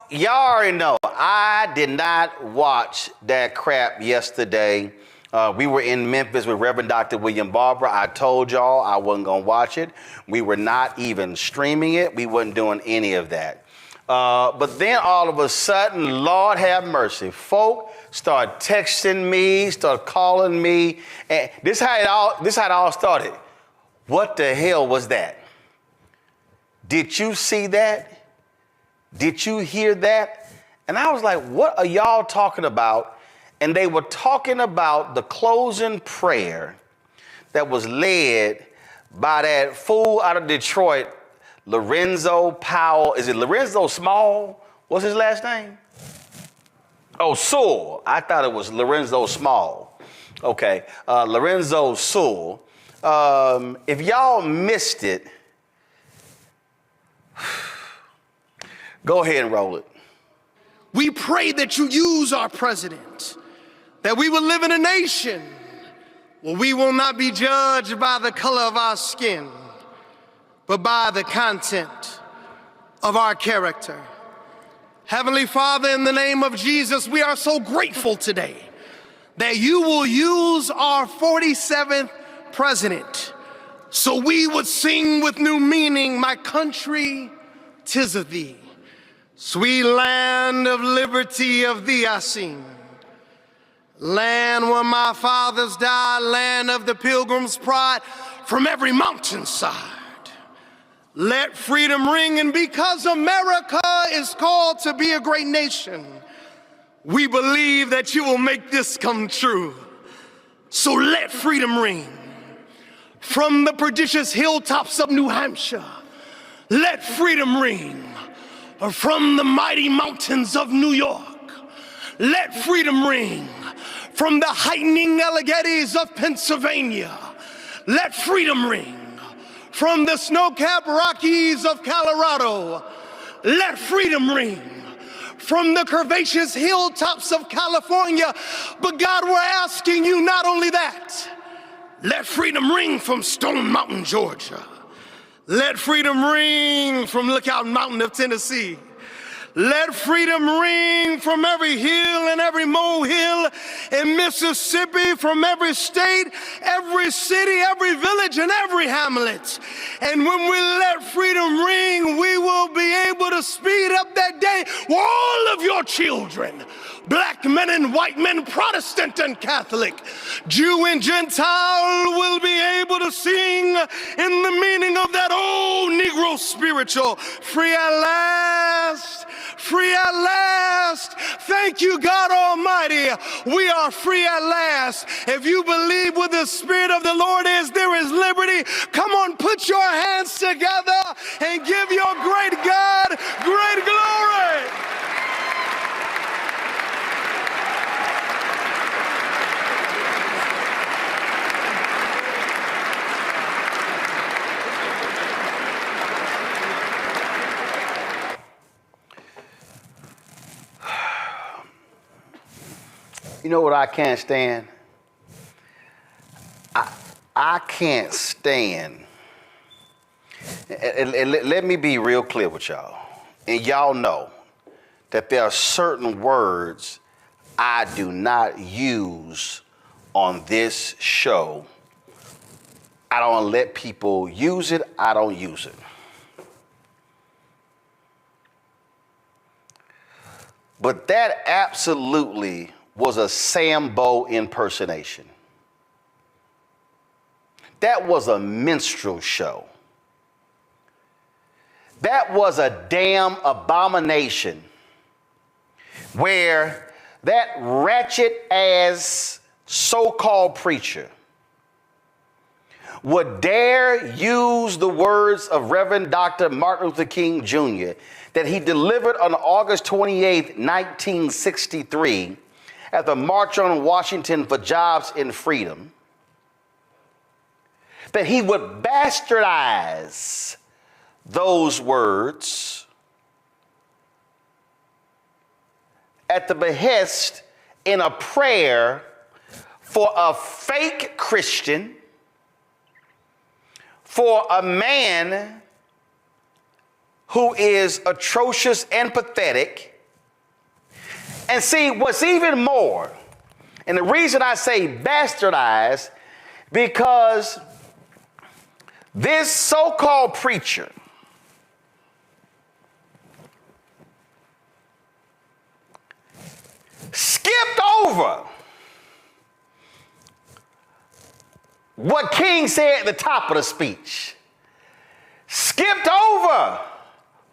Y'all already know, I did not watch that crap yesterday. We were in Memphis with Reverend Dr. William Barber. I told y'all I wasn't going to watch it. We were not even streaming it. We wasn't doing any of that. But then all of a sudden, Lord have mercy, folk start texting me, start calling me. And this how it all started. What the hell was that? Did you see that? Did you hear that? And I was like, what are y'all talking about? And they were talking about the closing prayer that was led by that fool out of Detroit, Lorenzo Powell. Is it Lorenzo Small? What's his last name? Oh, Sewell. I thought it was Lorenzo Small. Okay, Lorenzo Sewell. If y'all missed it, go ahead and roll it. We pray that you use our president, that we will live in a nation where we will not be judged by the color of our skin, but by the content of our character. Heavenly Father, in the name of Jesus, we are so grateful today that you will use our 47th president so we would sing with new meaning, my country, 'tis of thee. Sweet land of liberty, of thee I sing. Land where my fathers died, land of the pilgrim's pride, from every mountainside. Let freedom ring, and because America is called to be a great nation, we believe that you will make this come true. So let freedom ring. From the prodigious hilltops of New Hampshire, let freedom ring. From the mighty mountains of New York, let freedom ring. From the heightening Alleghenies of Pennsylvania, let freedom ring. From the snow-capped Rockies of Colorado, let freedom ring. From the curvaceous hilltops of California, but God, we're asking you not only that, let freedom ring from Stone Mountain, Georgia. Let freedom ring from Lookout Mountain of Tennessee. Let freedom ring from every hill and every molehill in Mississippi, from every state, every city, every village, and every hamlet. And when we let freedom ring, we will be able to speed up that day where all of your children, black men and white men, Protestant and Catholic, Jew and Gentile, will be able to sing in the meaning of that old Negro spiritual, free at last, free at last. Thank you, God Almighty. We are free at last. If you believe where the Spirit of the Lord is, there is liberty. Come on, put your hands together and give your great God great glory. You know what I can't stand? I can't stand, and let me be real clear with y'all, and y'all know that there are certain words I do not use on this show. I don't let people use it, I don't use it. But that absolutely was a Sambo impersonation. That was a minstrel show. That was a damn abomination where that ratchet ass so-called preacher would dare use the words of Reverend Dr. Martin Luther King Jr. that he delivered on August 28, 1963, at the March on Washington for Jobs and Freedom, that he would bastardize those words at the behest in a prayer for a fake Christian, for a man who is atrocious and pathetic, And see, what's even more, and the reason I say bastardized, because this so-called preacher skipped over what King said at the top of the speech. Skipped over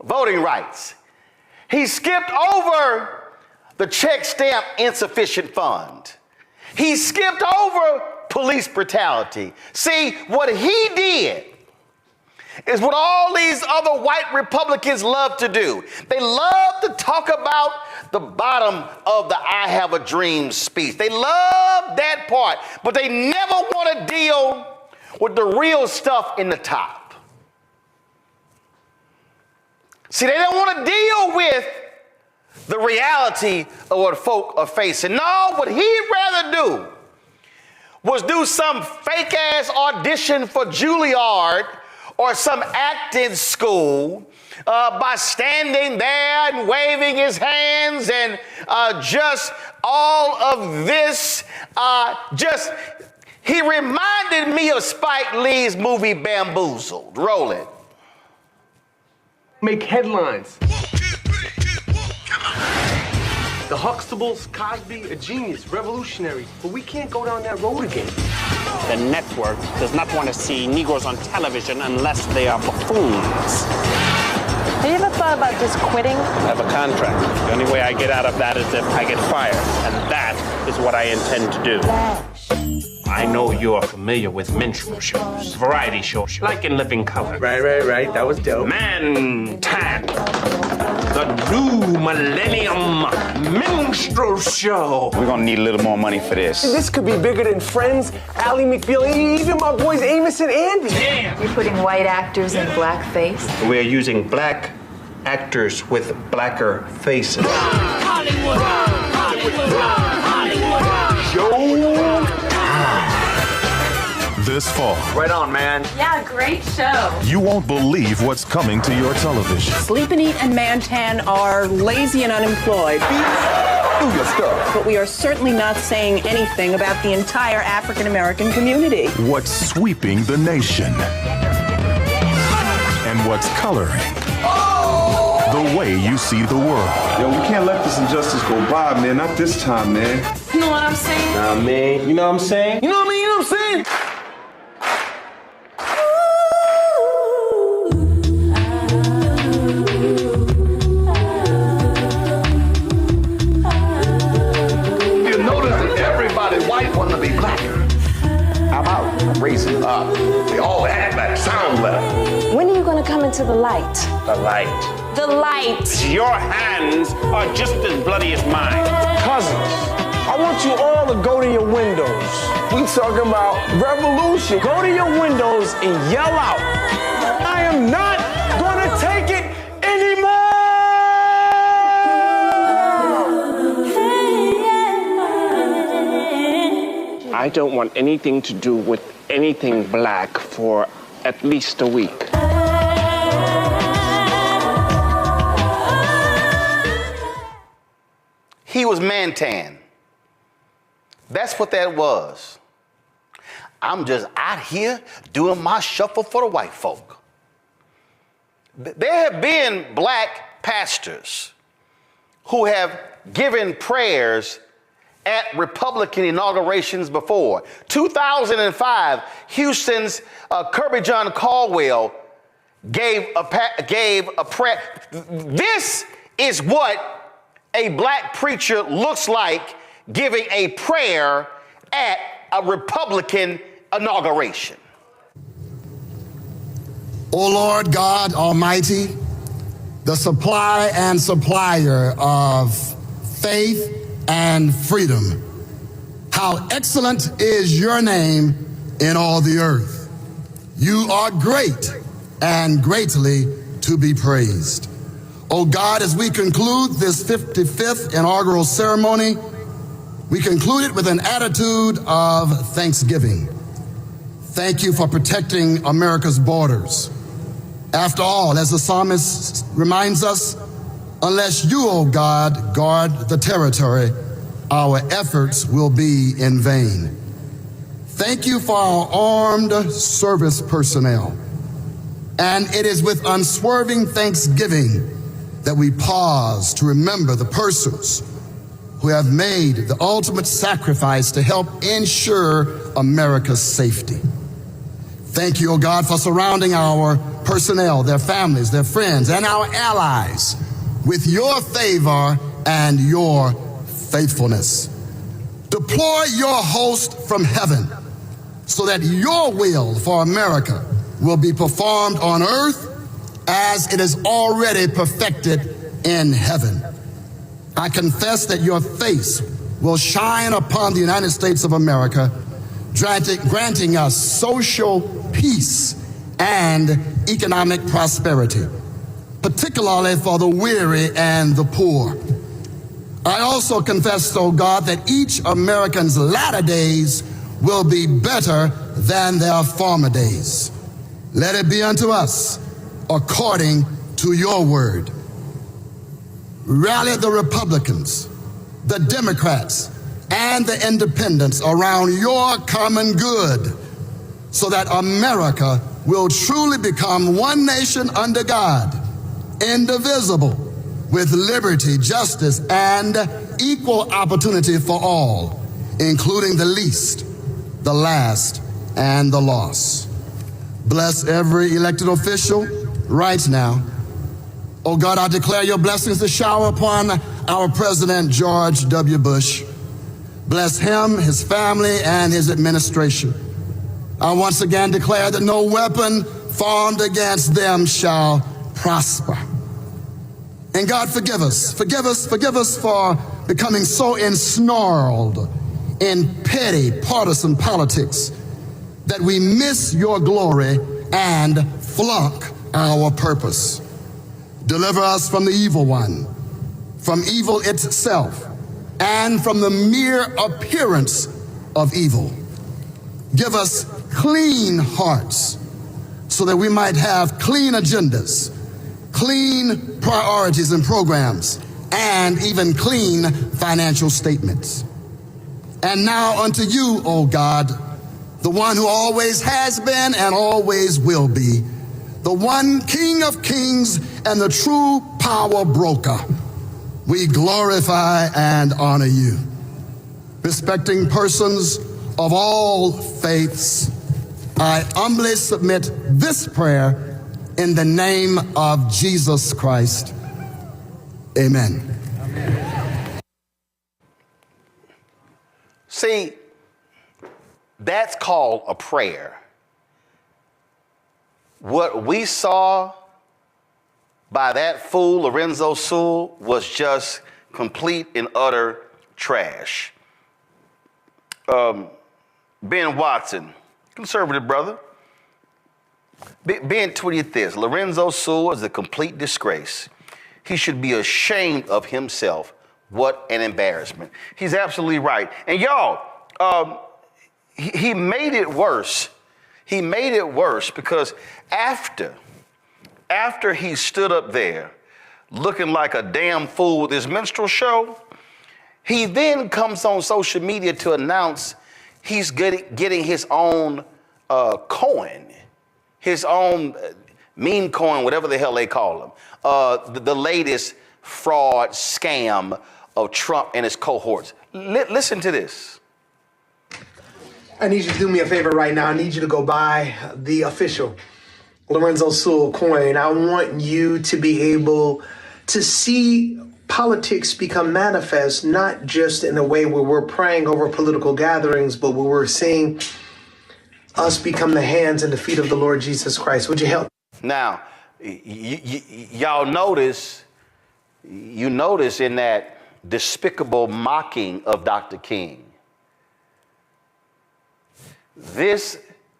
voting rights. He skipped over the check stamp insufficient fund. He skipped over police brutality. See, what he did is what all these other white Republicans love to do. They love to talk about the bottom of the I have a dream speech. They love that part, but they never want to deal with the real stuff in the top. See, they don't want to deal with the reality of what folk are facing. No, what he'd rather do was do some fake ass audition for Juilliard or some acting school by standing there and waving his hands and just all of this. He reminded me of Spike Lee's movie Bamboozled. Roland. Make headlines. The Huxtables, Cosby, a genius, revolutionary, but we can't go down that road again. The network does not want to see Negroes on television unless they are buffoons. Have you ever thought about just quitting? I have a contract. The only way I get out of that is if I get fired, and that is what I intend to do. I know you are familiar with minstrel shows, variety shows, like in Living Color. Right. That was dope. Man Tan, the new millennium minstrel show. We're gonna need a little more money for this. This could be bigger than Friends, Ally McBeal, even my boys Amos and Andy. Damn. You're putting white actors in blackface? We are using black actors with blacker faces. Hollywood, Hollywood, Hollywood. This fall. Right on, man. Yeah, great show. You won't believe what's coming to your television. Sleep and Eat and Mantan are lazy and unemployed. Do your stuff. But we are certainly not saying anything about the entire African American community. What's sweeping the nation. And what's coloring the way you see the world. Yo, we can't let this injustice go by, man. Not this time, man. You know what I'm saying? Nah, man. You know what I'm saying? You know what I mean? You know what I'm saying? I'm raising up. They all act better, sound better. When are you gonna come into the light? The light. The light. Your hands are just as bloody as mine. Cousins, I want you all to go to your windows. We talking about revolution. Go to your windows and yell out, I am not gonna take it anymore! I don't want anything to do with anything black for at least a week. He was Mantan. That's what that was. I'm just out here doing my shuffle for the white folk. There have been black pastors who have given prayers at Republican inaugurations before. 2005, Houston's Kirby John Caldwell gave a prayer. This is what a black preacher looks like giving a prayer at a Republican inauguration. O Lord God Almighty, the supply and supplier of faith and freedom, how excellent is your name in all the earth. You are great and greatly to be praised. O God, as we conclude this 55th inaugural ceremony, we conclude it with an attitude of thanksgiving. Thank you for protecting America's borders. After all, as the psalmist reminds us, Unless you, O God, guard the territory, our efforts will be in vain. Thank you for our armed service personnel. And it is with unswerving thanksgiving that we pause to remember the persons who have made the ultimate sacrifice to help ensure America's safety. Thank you, O God, for surrounding our personnel, their families, their friends, and our allies with your favor and your faithfulness. Deploy your host from heaven so that your will for America will be performed on earth as it is already perfected in heaven. I confess that your face will shine upon the United States of America, granting us social peace and economic prosperity, particularly for the weary and the poor. I also confess, O God, that each American's latter days will be better than their former days. Let it be unto us according to your word. Rally the Republicans, the Democrats, and the independents around your common good so that America will truly become one nation under God, indivisible, with liberty, justice, and equal opportunity for all, including the least, the last, and the lost. Bless every elected official right now. Oh God, I declare your blessings to shower upon our President George W. Bush. Bless him, his family, and his administration. I once again declare that no weapon formed against them shall prosper. And God, forgive us for becoming so ensnarled in petty partisan politics that we miss your glory and flunk our purpose. Deliver us from the evil one, from evil itself, and from the mere appearance of evil. Give us clean hearts so that we might have clean agendas, clean priorities and programs, and even clean financial statements. And now unto you, O God, the one who always has been and always will be, the one King of kings and the true power broker, we glorify and honor you. Respecting persons of all faiths, I humbly submit this prayer in the name of Jesus Christ. Amen. See, that's called a prayer. What we saw by that fool, Lorenzo Sewell, was just complete and utter trash. Ben Watson, conservative brother, Ben tweeted this: Lorenzo Sewell is a complete disgrace. He should be ashamed of himself. What an embarrassment. He's absolutely right. And y'all, he made it worse. He made it worse because after he stood up there looking like a damn fool with his minstrel show, he then comes on social media to announce he's getting his own coin, his own meme coin, whatever the hell they call them, the latest fraud scam of Trump and his cohorts. Listen to this. I need you to do me a favor right now. I need you to go buy the official Lorenzo Sewell coin. I want you to be able to see politics become manifest, not just in a way where we're praying over political gatherings, but where we're seeing us become the hands and the feet of the Lord Jesus Christ. Would you help? Now, y'all notice in that despicable mocking of Dr. King, this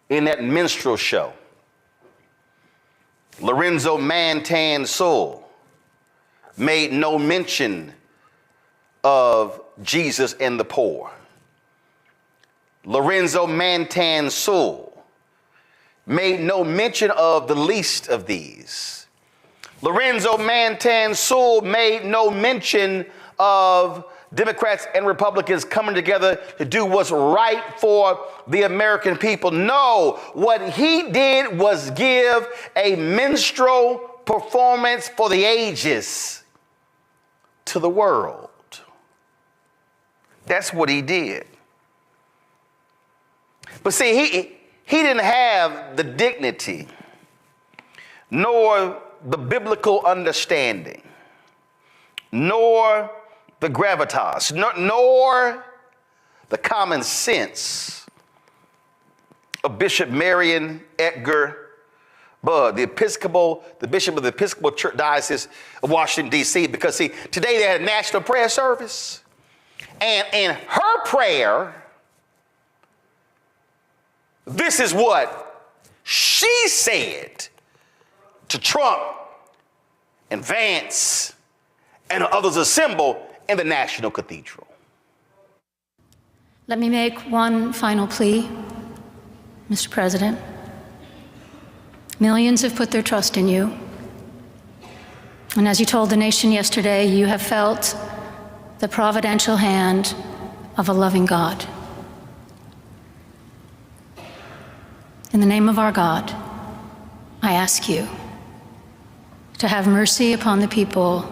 in that minstrel show, Lorenzo Mantan Sewell made no mention of Jesus and the poor. Lorenzo Mantan Sewell made no mention of the least of these. Lorenzo Mantan Sewell made no mention of Democrats and Republicans coming together to do what's right for the American people. No, what he did was give a minstrel performance for the ages to the world. That's what he did. But see, he didn't have the dignity nor the biblical understanding, nor the gravitas, nor the common sense of Bishop Marion Edgar Budd, the bishop of the Episcopal Church Diocese of Washington, D.C., because see, today they had a national prayer service, and in her prayer, this is what she said to Trump and Vance and others assembled in the National Cathedral. Let me make one final plea, Mr. President. Millions have put their trust in you. And as you told the nation yesterday, you have felt the providential hand of a loving God. In the name of our God, I ask you to have mercy upon the people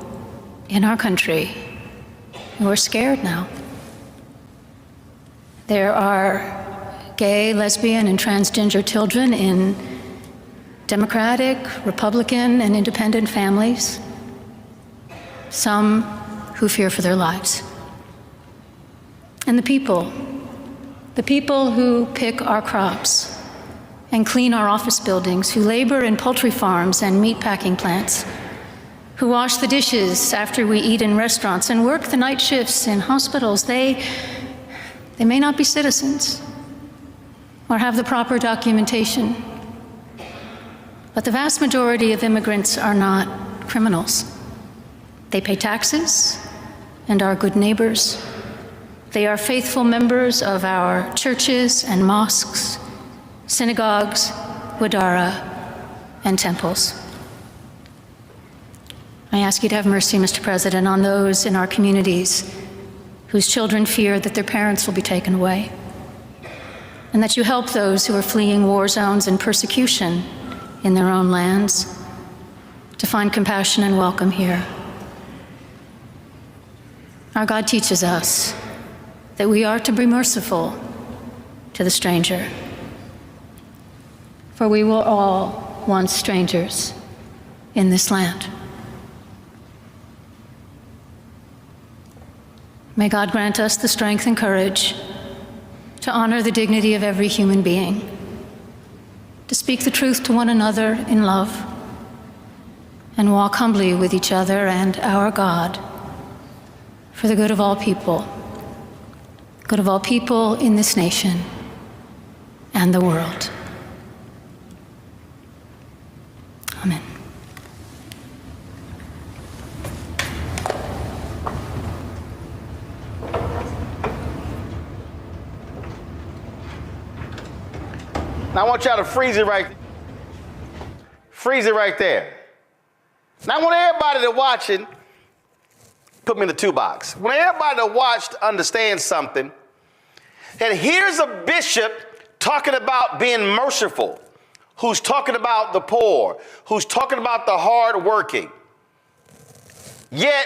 in our country who are scared now. There are gay, lesbian, and transgender children in Democratic, Republican, and independent families, some who fear for their lives. And the people who pick our crops and clean our office buildings, who labor in poultry farms and meatpacking plants, who wash the dishes after we eat in restaurants and work the night shifts in hospitals, they may not be citizens or have the proper documentation, but the vast majority of immigrants are not criminals. They pay taxes and are good neighbors. They are faithful members of our churches and mosques, synagogues, wadara, and temples. I ask you to have mercy, Mr. President, on those in our communities whose children fear that their parents will be taken away, and that you help those who are fleeing war zones and persecution in their own lands to find compassion and welcome here. Our God teaches us that we are to be merciful to the stranger, for we were all once strangers in this land. May God grant us the strength and courage to honor the dignity of every human being, to speak the truth to one another in love, and walk humbly with each other and our God for the good of all people in this nation and the world. Amen. Now I want y'all to freeze it right there. Now I want everybody to watch it, put me in the 2 box. I want everybody to watch to understand something. That here's a bishop talking about being merciful, who's talking about the poor, who's talking about the hardworking. Yet,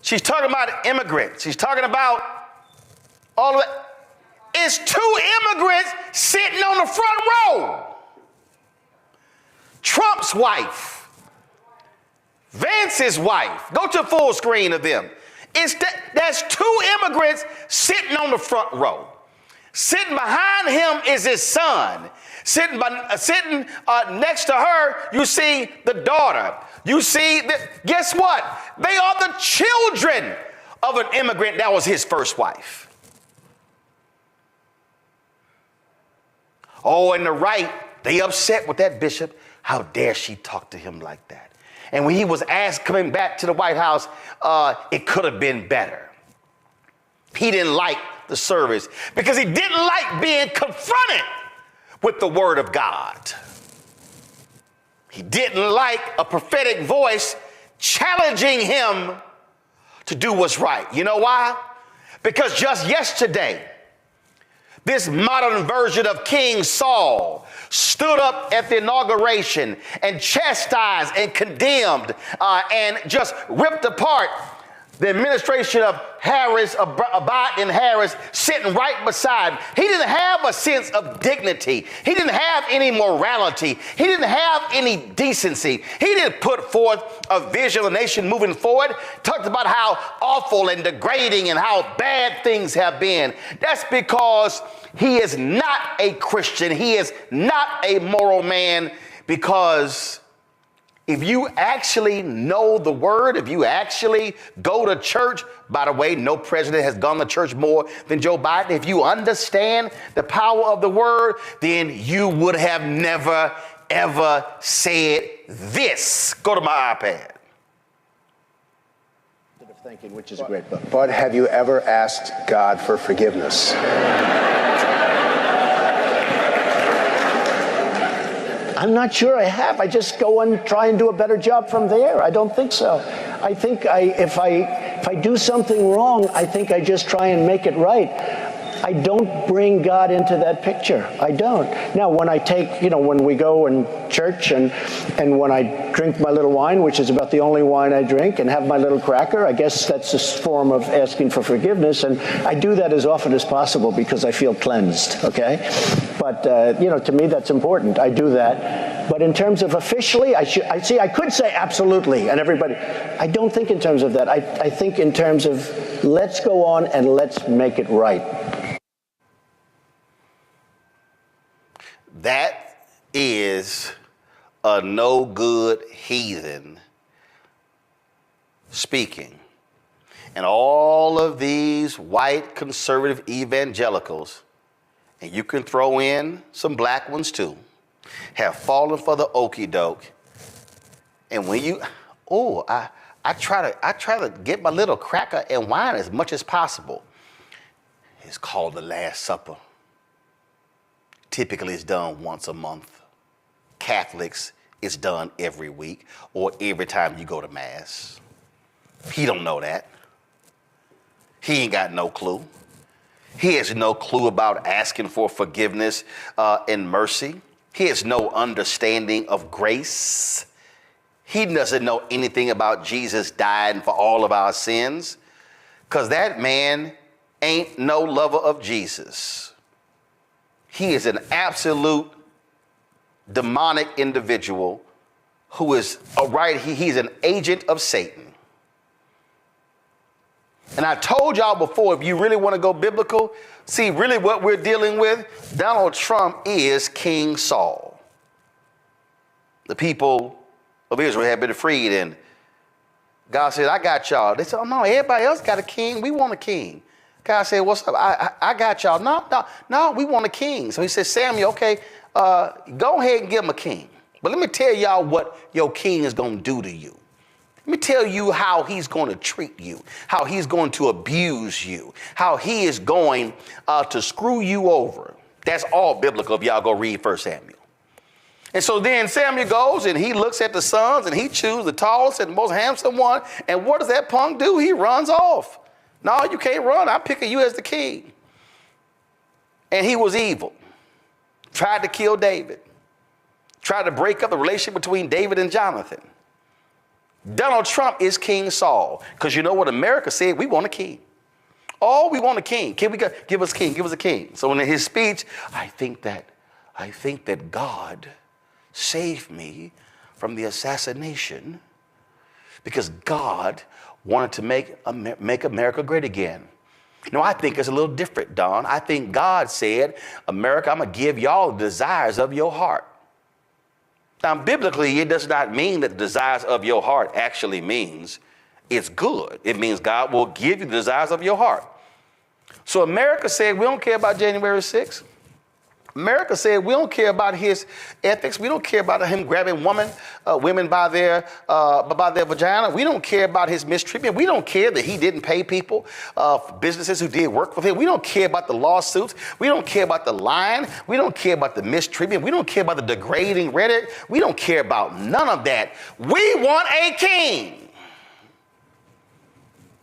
she's talking about immigrants. She's talking about all of it. It's 2 immigrants sitting on the front row. Trump's wife, Vance's wife. Go to full screen of them. That's 2 immigrants sitting on the front row. Sitting behind him is his son. Sitting next to her, you see the daughter. You see, guess what? They are the children of an immigrant that was his first wife. Oh, and the right, they upset with that bishop. How dare she talk to him like that? And when he was asked coming back to the White House, it could have been better. He didn't like the service because he didn't like being confronted with the word of God. He didn't like a prophetic voice challenging him to do what's right. You know why? Because just yesterday, this modern version of King Saul stood up at the inauguration and chastised and condemned and just ripped apart the administration of Harris, of Biden and Harris, sitting right beside him. He didn't have a sense of dignity. He didn't have any morality. He didn't have any decency. He didn't put forth a vision of the nation moving forward. Talked about how awful and degrading and how bad things have been. That's because he is not a Christian. He is not a moral man, because if you actually know the word, if you actually go to church, by the way, no president has gone to church more than Joe Biden. If you understand the power of the word, then you would have never, ever said this. Go to my iPad. Thinking, which is a great book. But have you ever asked God for forgiveness? I'm not sure I have. I just go and try and do a better job from there. I don't think so. I think if I do something wrong, I think I just try and make it right. I don't bring God into that picture. I don't. Now, when I take, when we go in church and when I drink my little wine, which is about the only wine I drink, and have my little cracker, I guess that's a form of asking for forgiveness. And I do that as often as possible because I feel cleansed, okay? But, to me, that's important. I do that. But in terms of officially, I could say absolutely, and everybody, I don't think in terms of that. I think in terms of let's go on and let's make it right. That is a no good heathen speaking. And all of these white conservative evangelicals, and you can throw in some black ones too, have fallen for the okie doke. And when you, I try to get my little cracker and wine as much as possible. It's called the Last Supper. Typically, it's done once a month. Catholics, it's done every week or every time you go to Mass. He don't know that. He ain't got no clue. He has no clue about asking for forgiveness and mercy. He has no understanding of grace. He doesn't know anything about Jesus dying for all of our sins, because that man ain't no lover of Jesus. He is an absolute demonic individual who is he's an agent of Satan. And I told y'all before, if you really want to go biblical, see, really what we're dealing with, Donald Trump is King Saul. The people of Israel have been freed, and God said, I got y'all. They said, oh no, everybody else got a king. We want a king. God said, what's up? I got y'all. No, we want a king. So he said, Samuel, okay, go ahead and give him a king. But let me tell y'all what your king is going to do to you. Let me tell you how he's going to treat you, how he's going to abuse you, how he is going to screw you over. That's all biblical if y'all go read 1 Samuel. And so then Samuel goes and he looks at the sons and he chooses the tallest and most handsome one. And what does that punk do? He runs off. No, you can't run. I'm picking you as the king. And he was evil. Tried to kill David. Tried to break up the relationship between David and Jonathan. Donald Trump is King Saul. Because you know what America said? We want a king. Oh, we want a king. Can we give us a king? Give us a king. So in his speech, I think that God saved me from the assassination because God wanted to make America great again. No, I think it's a little different, Don. I think God said, America, I'm going to give y'all the desires of your heart. Now, biblically, it does not mean that the desires of your heart actually means it's good. It means God will give you the desires of your heart. So America said, we don't care about January 6th. America said we don't care about his ethics. We don't care about him grabbing women by their vagina. We don't care about his mistreatment. We don't care that he didn't pay people, businesses who did work with him. We don't care about the lawsuits. We don't care about the lying. We don't care about the mistreatment. We don't care about the degrading rhetoric. We don't care about none of that. We want a king.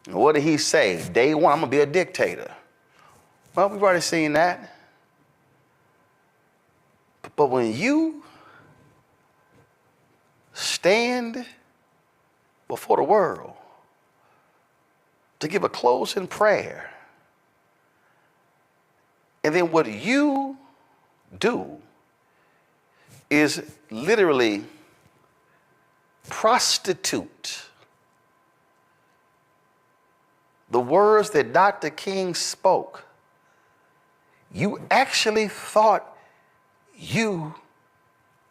And what did he say? Day one, I'm going to be a dictator. Well, we've already seen that. But when you stand before the world to give a closing prayer, and then what you do is literally prostitute the words that Dr. King spoke, you actually thought you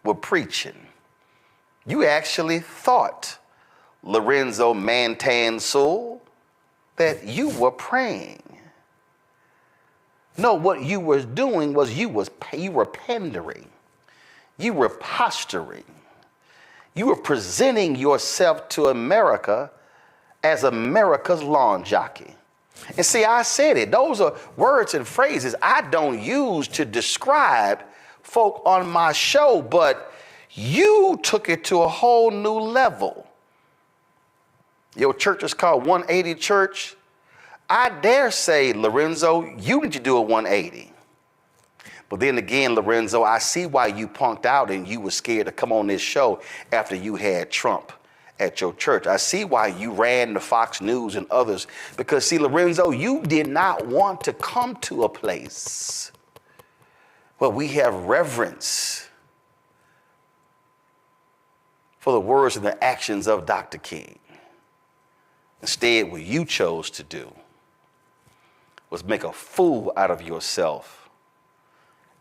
were preaching. You actually thought, Lorenzo Mantansul, that you were praying. No, what you were doing was you were pandering. You were posturing. You were presenting yourself to America as America's lawn jockey. And see, I said it. Those are words and phrases I don't use to describe folk on my show, but you took it to a whole new level. Your church is called 180 Church. I dare say, Lorenzo, you need to do a 180. But then again, Lorenzo, I see why you punked out and you were scared to come on this show after you had Trump at your church. I see why you ran to Fox News and others, because see, Lorenzo, you did not want to come to a place where we have reverence for the words and the actions of Dr. King. Instead, what you chose to do was make a fool out of yourself,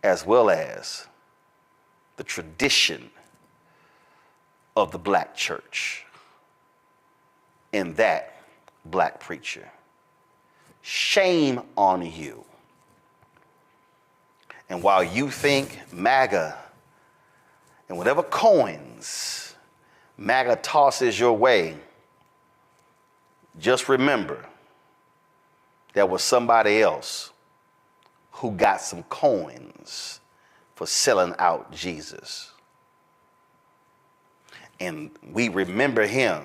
as well as the tradition of the black church and that black preacher. Shame on you. And while you think MAGA and whatever coins MAGA tosses your way, just remember there was somebody else who got some coins for selling out Jesus. And we remember him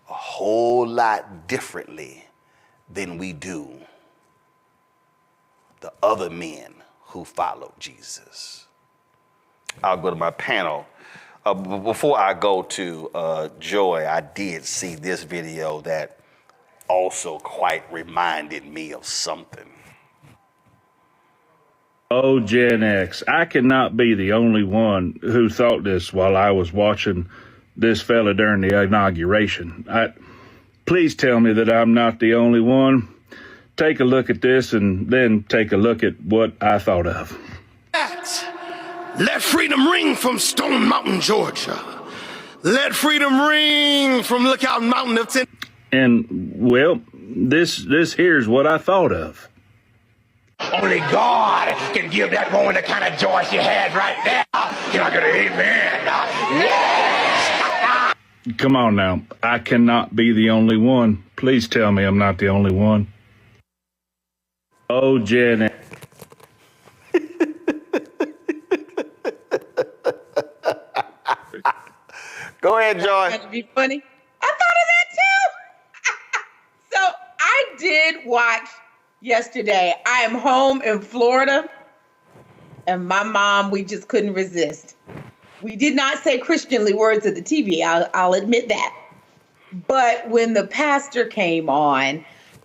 a whole lot differently than we do the other men who followed Jesus. I'll go to my panel. Before I go to Joy, I did see this video that also quite reminded me of something. Oh, Gen X, I cannot be the only one who thought this while I was watching this fella during the inauguration. Please tell me that I'm not the only one. Take a look at this and then take a look at what I thought of. Let freedom ring from Stone Mountain, Georgia. Let freedom ring from Lookout Mountain of Tennessee. And, well, this here's what I thought of. Only God can give that woman the kind of joy she had right now. Can I get an amen? Yes! Come on now. I cannot be the only one. Please tell me I'm not the only one. Oh, Gen X. Go ahead, Joy. That's be funny. I thought of that too. So I did watch yesterday. I am home in Florida, and my mom, we just couldn't resist. We did not say Christianly words at the TV. I'll admit that. But when the pastor came on,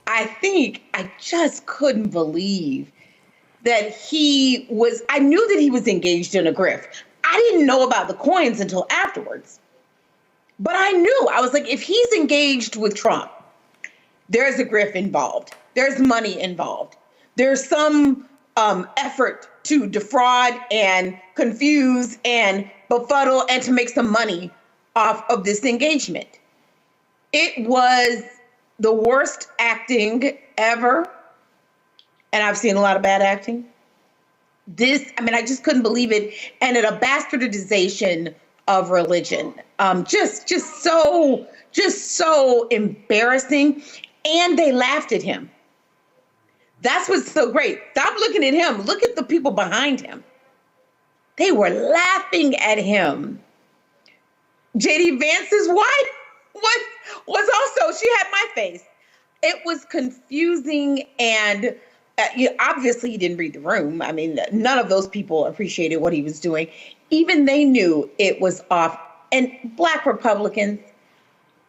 I just couldn't believe that I knew that he was engaged in a grift. I didn't know about the coins until afterwards. But I knew, I was like, if he's engaged with Trump, there's a grift involved. There's money involved. There's some effort to defraud and confuse and befuddle and to make some money off of this engagement. It was the worst acting ever. And I've seen a lot of bad acting. I just couldn't believe it. And a bastardization of religion. Just so embarrassing. And they laughed at him. That's what's so great. Stop looking at him. Look at the people behind him. They were laughing at him. J.D. Vance's wife was also, she had my face. It was confusing, and obviously he didn't read the room. I mean, none of those people appreciated what he was doing. Even they knew it was off. And Black Republicans,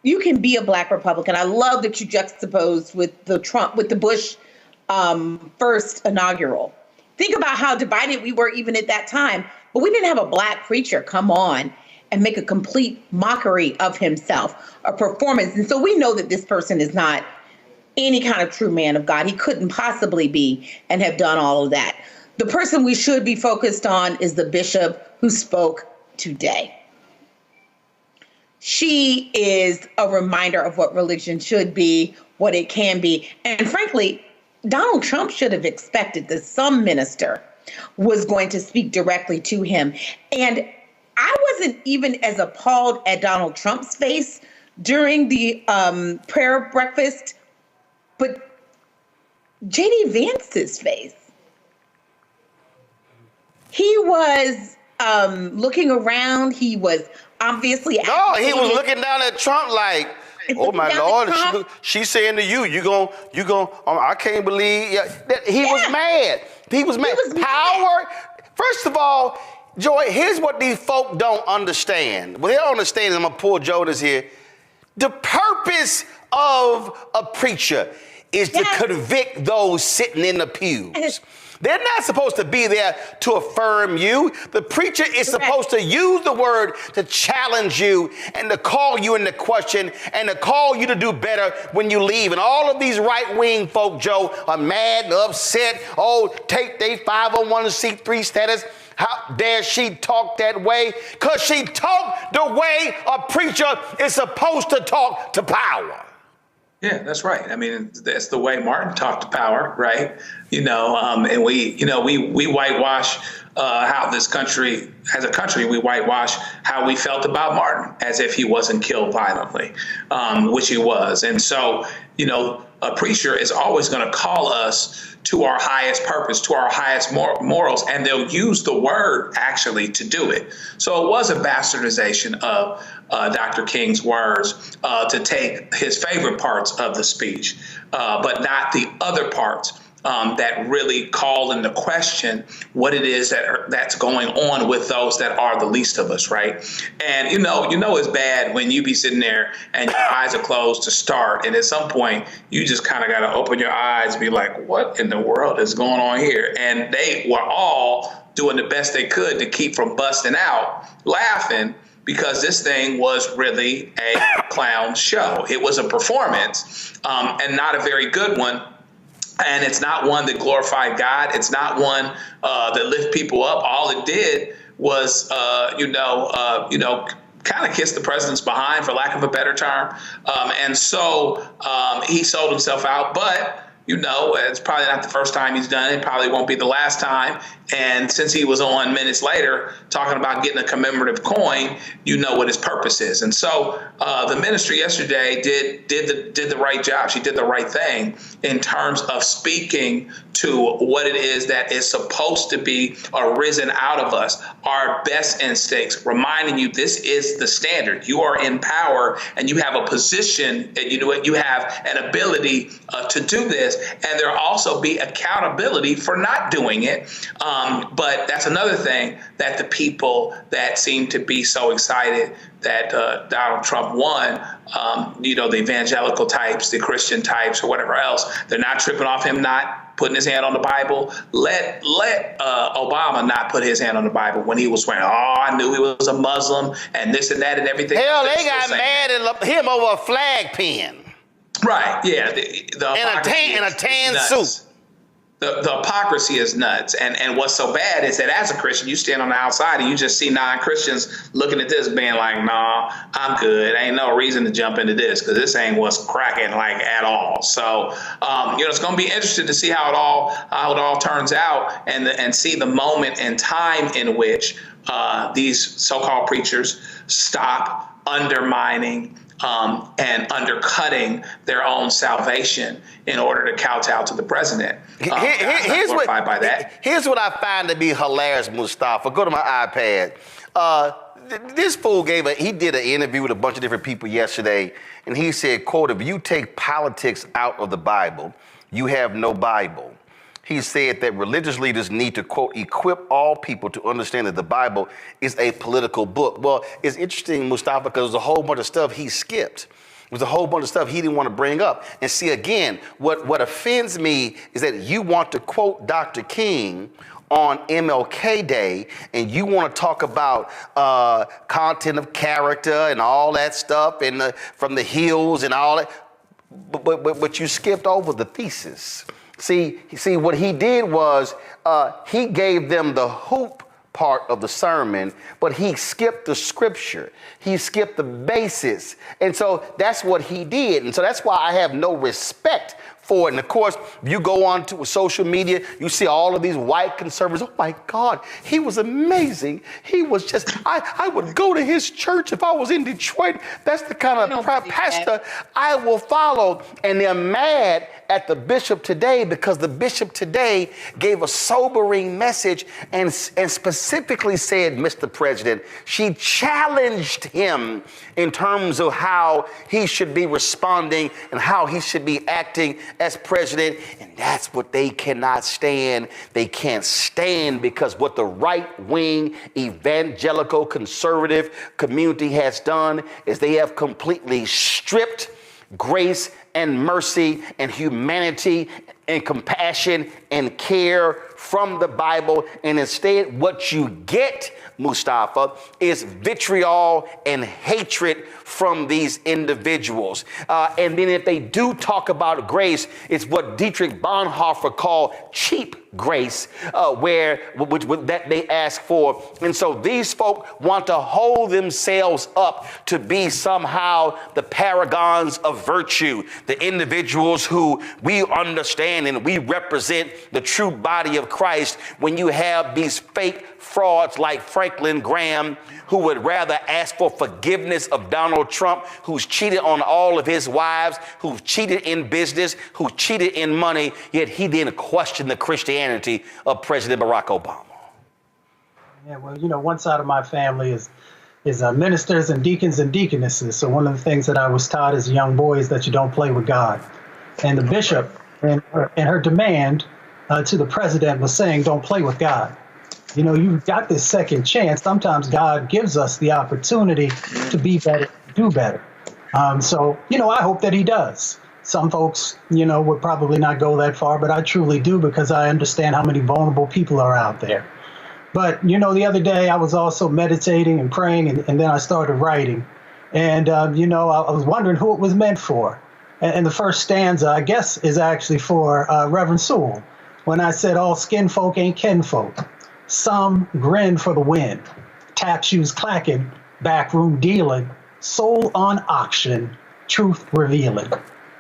you can be a Black Republican. I love that you juxtaposed with the Bush first inaugural. Think about how divided we were even at that time. But we didn't have a Black preacher come on and make a complete mockery of himself, a performance. And so we know that this person is not any kind of true man of God. He couldn't possibly be and have done all of that. The person we should be focused on is the bishop who spoke today. She is a reminder of what religion should be, what it can be. And frankly, Donald Trump should have expected that some minister was going to speak directly to him. And I wasn't even as appalled at Donald Trump's face during the prayer breakfast, but J.D. Vance's face. He was looking around. He was obviously... No, he was looking down at Trump like, oh my Lord, she's saying to you, you gon', I can't believe. He was mad. He was mad. Power. First of all, Joy, here's what these folk don't understand. Well, they don't understand, I'm going to pull Jonas here. The purpose of a preacher is to convict those sitting in the pews. They're not supposed to be there to affirm you. The preacher is supposed to use the word to challenge you and to call you into question and to call you to do better when you leave. And all of these right-wing folk, Joe, are mad and upset. Oh, take their 501c3 status. How dare she talk that way? Because she talked the way a preacher is supposed to talk to power. Yeah, that's right. I mean, that's the way Martin talked to power, right? And we whitewash how this country, as a country, we whitewash how we felt about Martin as if he wasn't killed violently, which he was. And so, a preacher is always going to call us to our highest purpose, to our highest morals, and they'll use the word actually to do it. So it was a bastardization of Dr. King's words to take his favorite parts of the speech, but not the other parts that really call into question what it is that's going on with those that are the least of us, right? And it's bad when you be sitting there and your eyes are closed to start, and at some point you just kind of got to open your eyes and be like, what in the world is going on here? And they were all doing the best they could to keep from busting out laughing, because this thing was really a clown show. It was a performance, and not a very good one. And it's not one that glorified God. It's not one that lifted people up. All it did was, kind of kiss the president's behind, for lack of a better term. And so he sold himself out. But, it's probably not the first time he's done it. Probably won't be the last time. And since he was on minutes later talking about getting a commemorative coin, what his purpose is. And so the ministry yesterday did the right job. She did the right thing in terms of speaking to what it is that is supposed to be arisen out of us, our best instincts, reminding you this is the standard. You are in power and you have a position, and you have an ability to do this. And there'll also be accountability for not doing it. But that's another thing that the people that seem to be so excited that Donald Trump won, the evangelical types, the Christian types, or whatever else, they're not tripping off him not putting his hand on the Bible. Let Obama not put his hand on the Bible when he was swearing, I knew he was a Muslim and this and that and everything. Hell, they got mad at him over a flag pin. Right, yeah. And a tan suit. The hypocrisy is nuts. And what's so bad is that as a Christian, you stand on the outside and you just see non-Christians looking at this being like, nah, I'm good. Ain't no reason to jump into this because this ain't what's cracking like at all. So, it's going to be interesting to see how it all turns out and see the moment and time in which these so-called preachers stop undermining and undercutting their own salvation in order to kowtow to the president. Here's what I find to be hilarious, Mustafa. Go to my iPad. This fool he did an interview with a bunch of different people yesterday, and he said, quote, if you take politics out of the Bible, you have no Bible. He said that religious leaders need to, quote, equip all people to understand that the Bible is a political book. Well, it's interesting, Mustafa, because there's a whole bunch of stuff he skipped. There's a whole bunch of stuff he didn't want to bring up. And see, again, what offends me is that you want to quote Dr. King on MLK Day, and you want to talk about content of character and all that stuff and from the hills and all that, but you skipped over the thesis. See, what he did was he gave them the hoop part of the sermon, but he skipped the scripture. He skipped the basis. And so that's what he did. And so that's why I have no respect for it. And of course, you go on to social media, you see all of these white conservatives. Oh my God, he was amazing. He was just, I would go to his church if I was in Detroit. That's the kind of pastor I will follow. And they're mad at the bishop today because the bishop today gave a sobering message and specifically said, Mr. President, she challenged him in terms of how he should be responding and how he should be acting as president. And that's what they cannot stand. They can't stand because what the right-wing evangelical conservative community has done is they have completely stripped grace and mercy and humanity and compassion and care from the Bible. And instead, what you get, Mustafa, is vitriol and hatred from these individuals. And then if they do talk about grace, it's what Dietrich Bonhoeffer called cheap grace, that they ask for. And so these folk want to hold themselves up to be somehow the paragons of virtue, the individuals who we understand and we represent the true body of Christ, when you have these fake frauds like Franklin Graham, who would rather ask for forgiveness of Donald Trump, who's cheated on all of his wives, who's cheated in business, who cheated in money, yet he didn't question the Christianity of President Barack Obama. Yeah, well, one side of my family is ministers and deacons and deaconesses. So one of the things that I was taught as a young boy is that you don't play with God. And the bishop, in her demand to the president, was saying, don't play with God. You've got this second chance. Sometimes God gives us the opportunity to be better, do better. So I hope that he does. Some folks, would probably not go that far, but I truly do because I understand how many vulnerable people are out there. But, the other day I was also meditating and praying, and then I started writing. And, I was wondering who it was meant for. And the first stanza, I guess, is actually for Reverend Sewell, when I said all skin folk ain't kin folk. Some grin for the win, tap shoes clacking, backroom dealing, soul on auction, truth revealing.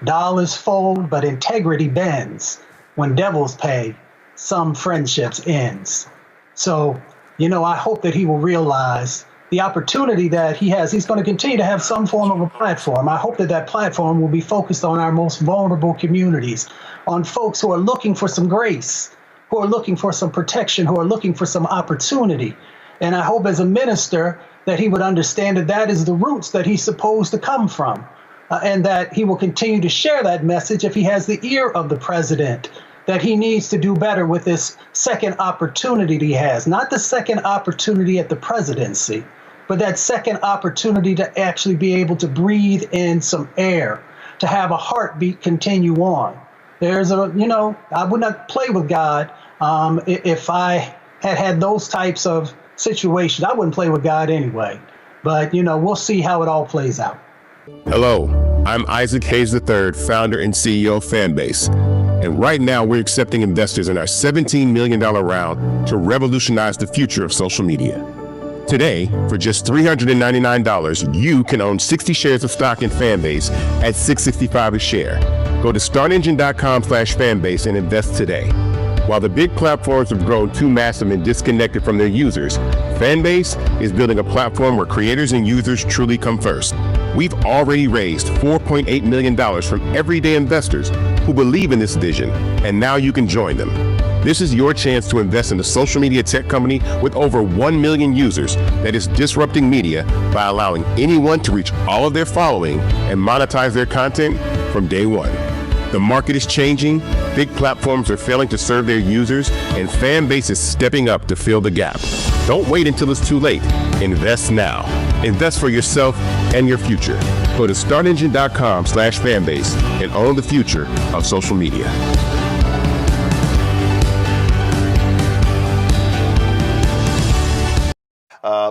Dollars fold, but integrity bends. When devils pay, some friendships ends. So, I hope that he will realize the opportunity that he has. He's going to continue to have some form of a platform. I hope that platform will be focused on our most vulnerable communities, on folks who are looking for some grace, who are looking for some protection, who are looking for some opportunity. And I hope as a minister that he would understand that is the roots that he's supposed to come from, and that he will continue to share that message if he has the ear of the president, that he needs to do better with this second opportunity he has, not the second opportunity at the presidency, but that second opportunity to actually be able to breathe in some air, to have a heartbeat continue on. There's I would not play with God if I had those types of situations. I wouldn't play with God anyway. But, we'll see how it all plays out. Hello, I'm Isaac Hayes III, founder and CEO of Fanbase. And right now, we're accepting investors in our $17 million round to revolutionize the future of social media. Today, for just $399, you can own 60 shares of stock in Fanbase at $665 a share. Go to startengine.com/fanbase and invest today. While the big platforms have grown too massive and disconnected from their users, Fanbase is building a platform where creators and users truly come first. We've already raised $4.8 million from everyday investors who believe in this vision, and now you can join them. This is your chance to invest in a social media tech company with over 1 million users that is disrupting media by allowing anyone to reach all of their following and monetize their content from day one. The market is changing, big platforms are failing to serve their users, and Fanbase is stepping up to fill the gap. Don't wait until it's too late. Invest now. Invest for yourself and your future. Go to startengine.com/fanbase and own the future of social media.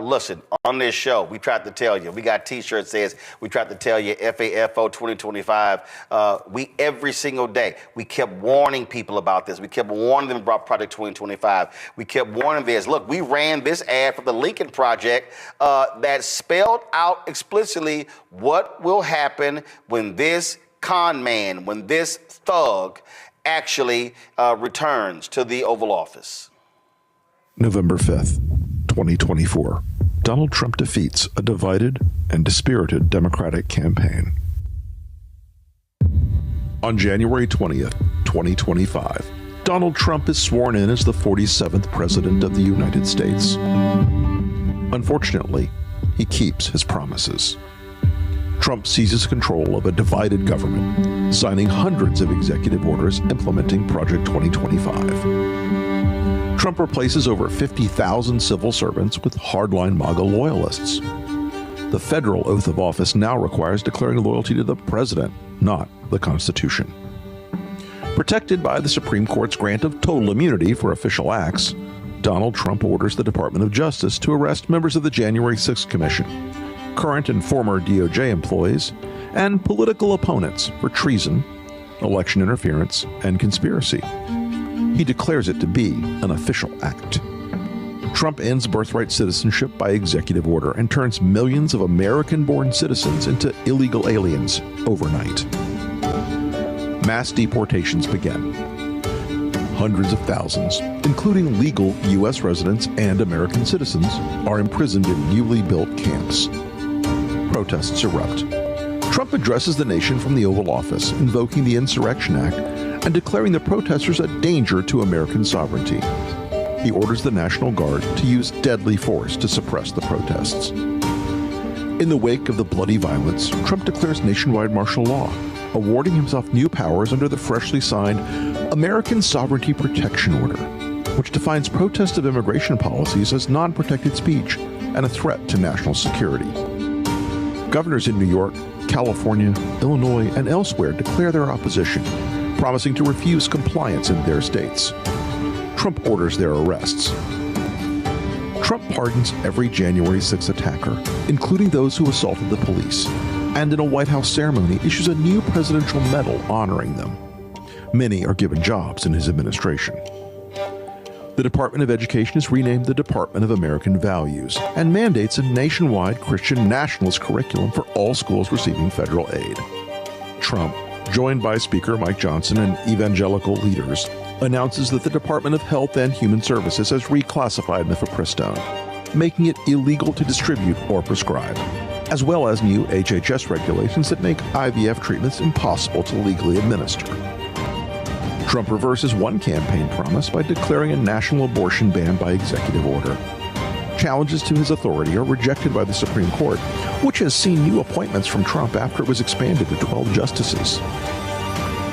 Listen, on this show, we tried to tell you, we got t-shirts says, we tried to tell you FAFO 2025. Every single day, we kept warning people about this. We kept warning them about Project 2025. We kept warning this. Look, we ran this ad for the Lincoln Project that spelled out explicitly what will happen when this con man, when this thug actually returns to the Oval Office. November 5th, 2024. Donald Trump defeats a divided and dispirited Democratic campaign. On January 20th, 2025, Donald Trump is sworn in as the 47th President of the United States. Unfortunately, he keeps his promises. Trump seizes control of a divided government, signing hundreds of executive orders implementing Project 2025. Trump replaces over 50,000 civil servants with hardline MAGA loyalists. The federal oath of office now requires declaring loyalty to the president, not the Constitution. Protected by the Supreme Court's grant of total immunity for official acts, Donald Trump orders the Department of Justice to arrest members of the January 6th Commission, current and former DOJ employees, and political opponents for treason, election interference, and conspiracy. He declares it to be an official act. Trump ends birthright citizenship by executive order and turns millions of American-born citizens into illegal aliens overnight. Mass deportations begin. Hundreds of thousands, including legal U.S. residents and American citizens, are imprisoned in newly built camps. Protests erupt. Trump addresses the nation from the Oval Office, invoking the Insurrection Act and declaring the protesters a danger to American sovereignty. He orders the National Guard to use deadly force to suppress the protests. In the wake of the bloody violence, Trump declares nationwide martial law, awarding himself new powers under the freshly signed American Sovereignty Protection Order, which defines protest of immigration policies as non-protected speech and a threat to national security. Governors in New York, California, Illinois, and elsewhere declare their opposition, promising to refuse compliance in their states. Trump orders their arrests. Trump pardons every January 6th attacker, including those who assaulted the police, and in a White House ceremony issues a new presidential medal honoring them. Many are given jobs in his administration. The Department of Education is renamed the Department of American Values and mandates a nationwide Christian nationalist curriculum for all schools receiving federal aid. Trump, joined by Speaker Mike Johnson and evangelical leaders, announces that the Department of Health and Human Services has reclassified mifepristone, making it illegal to distribute or prescribe, as well as new HHS regulations that make IVF treatments impossible to legally administer. Trump reverses one campaign promise by declaring a national abortion ban by executive order. Challenges to his authority are rejected by the Supreme Court, which has seen new appointments from Trump after it was expanded to 12 justices.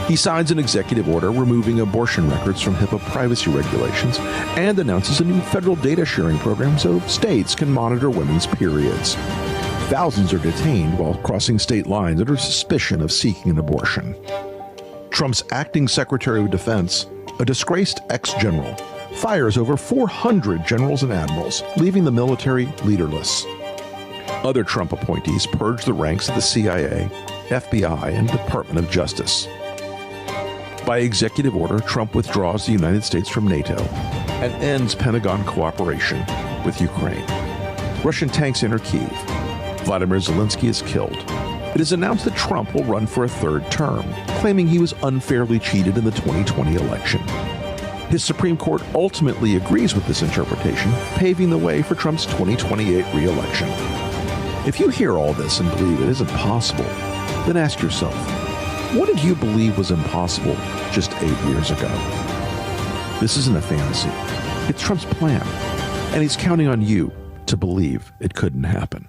He signs an executive order removing abortion records from HIPAA privacy regulations and announces a new federal data sharing program so states can monitor women's periods. Thousands are detained while crossing state lines under suspicion of seeking an abortion. Trump's acting Secretary of Defense, a disgraced ex-general, fires over 400 generals and admirals, leaving the military leaderless. Other Trump appointees purge the ranks of the CIA, FBI, and Department of Justice. By executive order, Trump withdraws the United States from NATO and ends Pentagon cooperation with Ukraine. Russian tanks enter Kyiv. Vladimir Zelensky is killed. It is announced that Trump will run for a third term, claiming he was unfairly cheated in the 2020 election. His Supreme Court ultimately agrees with this interpretation, paving the way for Trump's 2028 re-election. If you hear all this and believe it isn't possible, then ask yourself, what did you believe was impossible just 8 years ago? This isn't a fantasy. It's Trump's plan, and he's counting on you to believe it couldn't happen.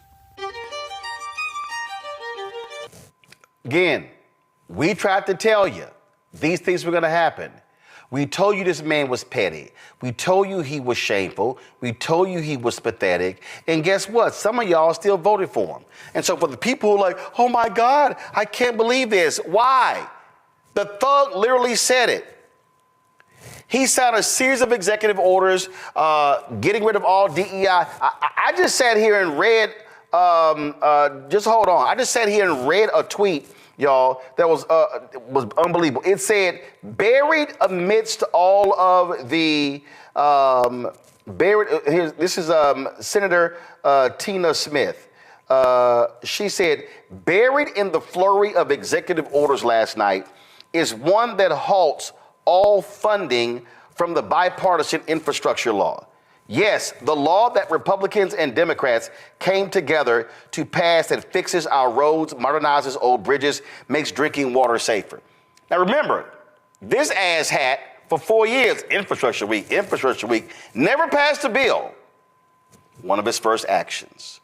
Again, we tried to tell you these things were going to happen. We told you this man was petty. We told you he was shameful. We told you he was pathetic. And guess what? Some of y'all still voted for him. And so for the people who are like, oh my God, I can't believe this. Why? The thug literally said it. He signed a series of executive orders, getting rid of all DEI. I just sat here and read, just hold on. I just sat here and read a tweet, y'all, that was unbelievable. It said, buried amidst all of the, this is Senator Tina Smith. She said, buried in the flurry of executive orders last night is one that halts all funding from the bipartisan infrastructure law. Yes, the law that Republicans and Democrats came together to pass that fixes our roads, modernizes old bridges, makes drinking water safer. Now remember, this asshat for 4 years, infrastructure week, never passed a bill. One of his first actions.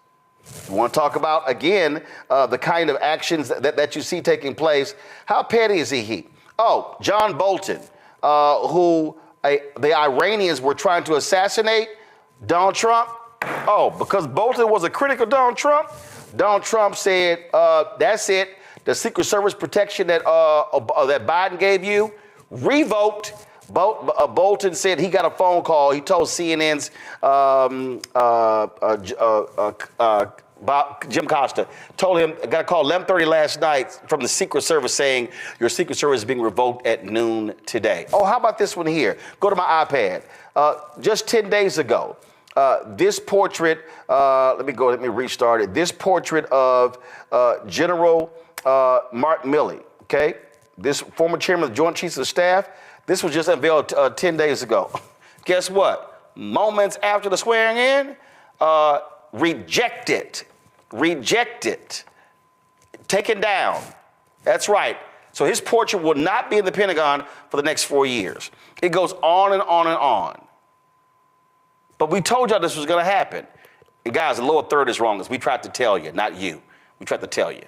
We want to talk about, again, the kind of actions that you see taking place. How petty is he? Oh, John Bolton, who the Iranians were trying to assassinate Donald Trump. Oh, because Bolton was a critic of Donald Trump said, that's it. The Secret Service protection that Biden gave you, revoked. Bolton said he got a phone call. He told CNN's Jim Costa, told him, got a call 11:30 last night from the Secret Service saying your Secret Service is being revoked at noon today. Oh, how about this one here? Go to my iPad. Just 10 days ago, this portrait, let me restart it. This portrait of General Mark Milley, okay? This former chairman of the Joint Chiefs of Staff, this was just unveiled 10 days ago. Guess what? Moments after the swearing in, rejected, taken down. That's right. So his portrait will not be in the Pentagon for the next 4 years. It goes on and on and on. But we told y'all this was going to happen. And guys, the lower third is wrong, as we tried to tell you, not you. We tried to tell you.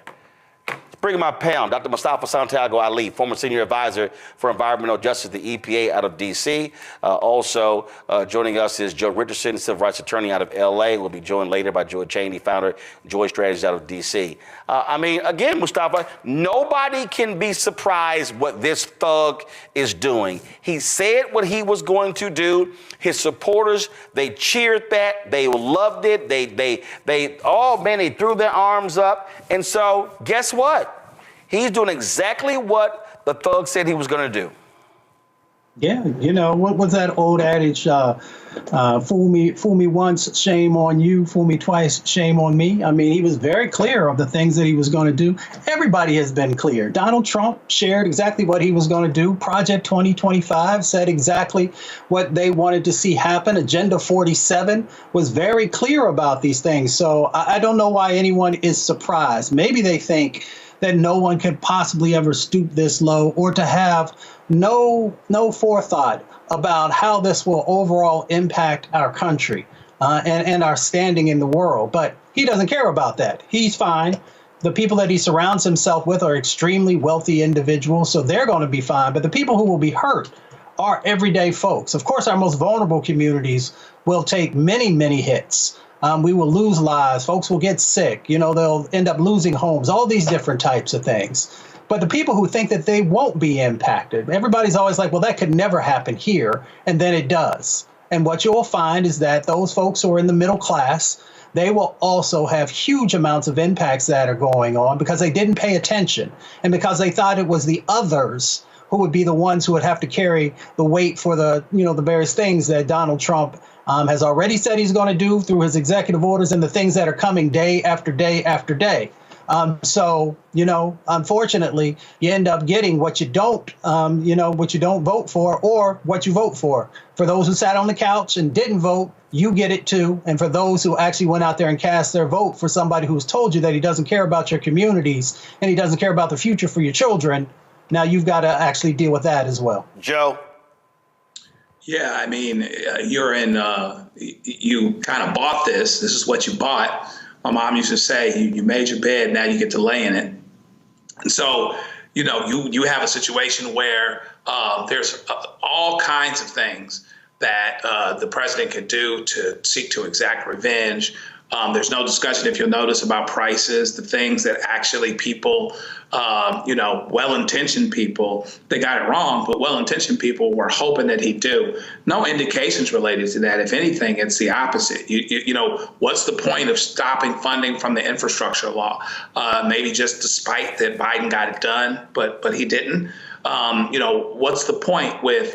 Bring my pound, Dr. Mustafa Santiago Ali, former senior advisor for environmental justice, the EPA out of D.C. Also joining us is Joe Richardson, civil rights attorney out of L.A. We'll be joined later by Joy Cheney, founder, Joy Strategies out of D.C. Again, Mustafa, nobody can be surprised what this thug is doing. He said what he was going to do. His supporters, they cheered that. They loved it. They threw their arms up. And so guess what? He's doing exactly what the thug said he was going to do. Yeah, you know, what was that old adage? Fool me once, shame on you. Fool me twice, shame on me. I mean, he was very clear of the things that he was going to do. Everybody has been clear. Donald Trump shared exactly what he was going to do. Project 2025 said exactly what they wanted to see happen. Agenda 47 was very clear about these things. So I don't know why anyone is surprised. Maybe they think that no one could possibly ever stoop this low, or to have no forethought about how this will overall impact our country and our standing in the world. But he doesn't care about that. He's fine. The people that he surrounds himself with are extremely wealthy individuals, so they're going to be fine. But the people who will be hurt are everyday folks. Of course, our most vulnerable communities will take many, many hits. We will lose lives. Folks will get sick. You know, they'll end up losing homes, all these different types of things. But the people who think that they won't be impacted, everybody's always like, well, that could never happen here. And then it does. And what you'll find is that those folks who are in the middle class, they will also have huge amounts of impacts that are going on because they didn't pay attention and because they thought it was the others who would be the ones who would have to carry the weight for the, the various things that Donald Trump has already said he's going to do through his executive orders and the things that are coming day after day after day. So, unfortunately, you end up getting what you don't, what you don't vote for or what you vote for. For those who sat on the couch and didn't vote, you get it too. And for those who actually went out there and cast their vote for somebody who's told you that he doesn't care about your communities and he doesn't care about the future for your children, now you've got to actually deal with that as well. Joe? Yeah, I mean, you're in, you kind of bought this. This is what you bought. My mom used to say, you made your bed, now you get to lay in it. And so, you have a situation where there's all kinds of things that the president could do to seek to exact revenge. There's no discussion, if you'll notice, about prices, the things that actually people, well-intentioned people, they got it wrong, but well-intentioned people were hoping that he'd do. No indications related to that. If anything, it's the opposite. What's the point of stopping funding from the infrastructure law? Maybe just despite that Biden got it done, but he didn't. What's the point with,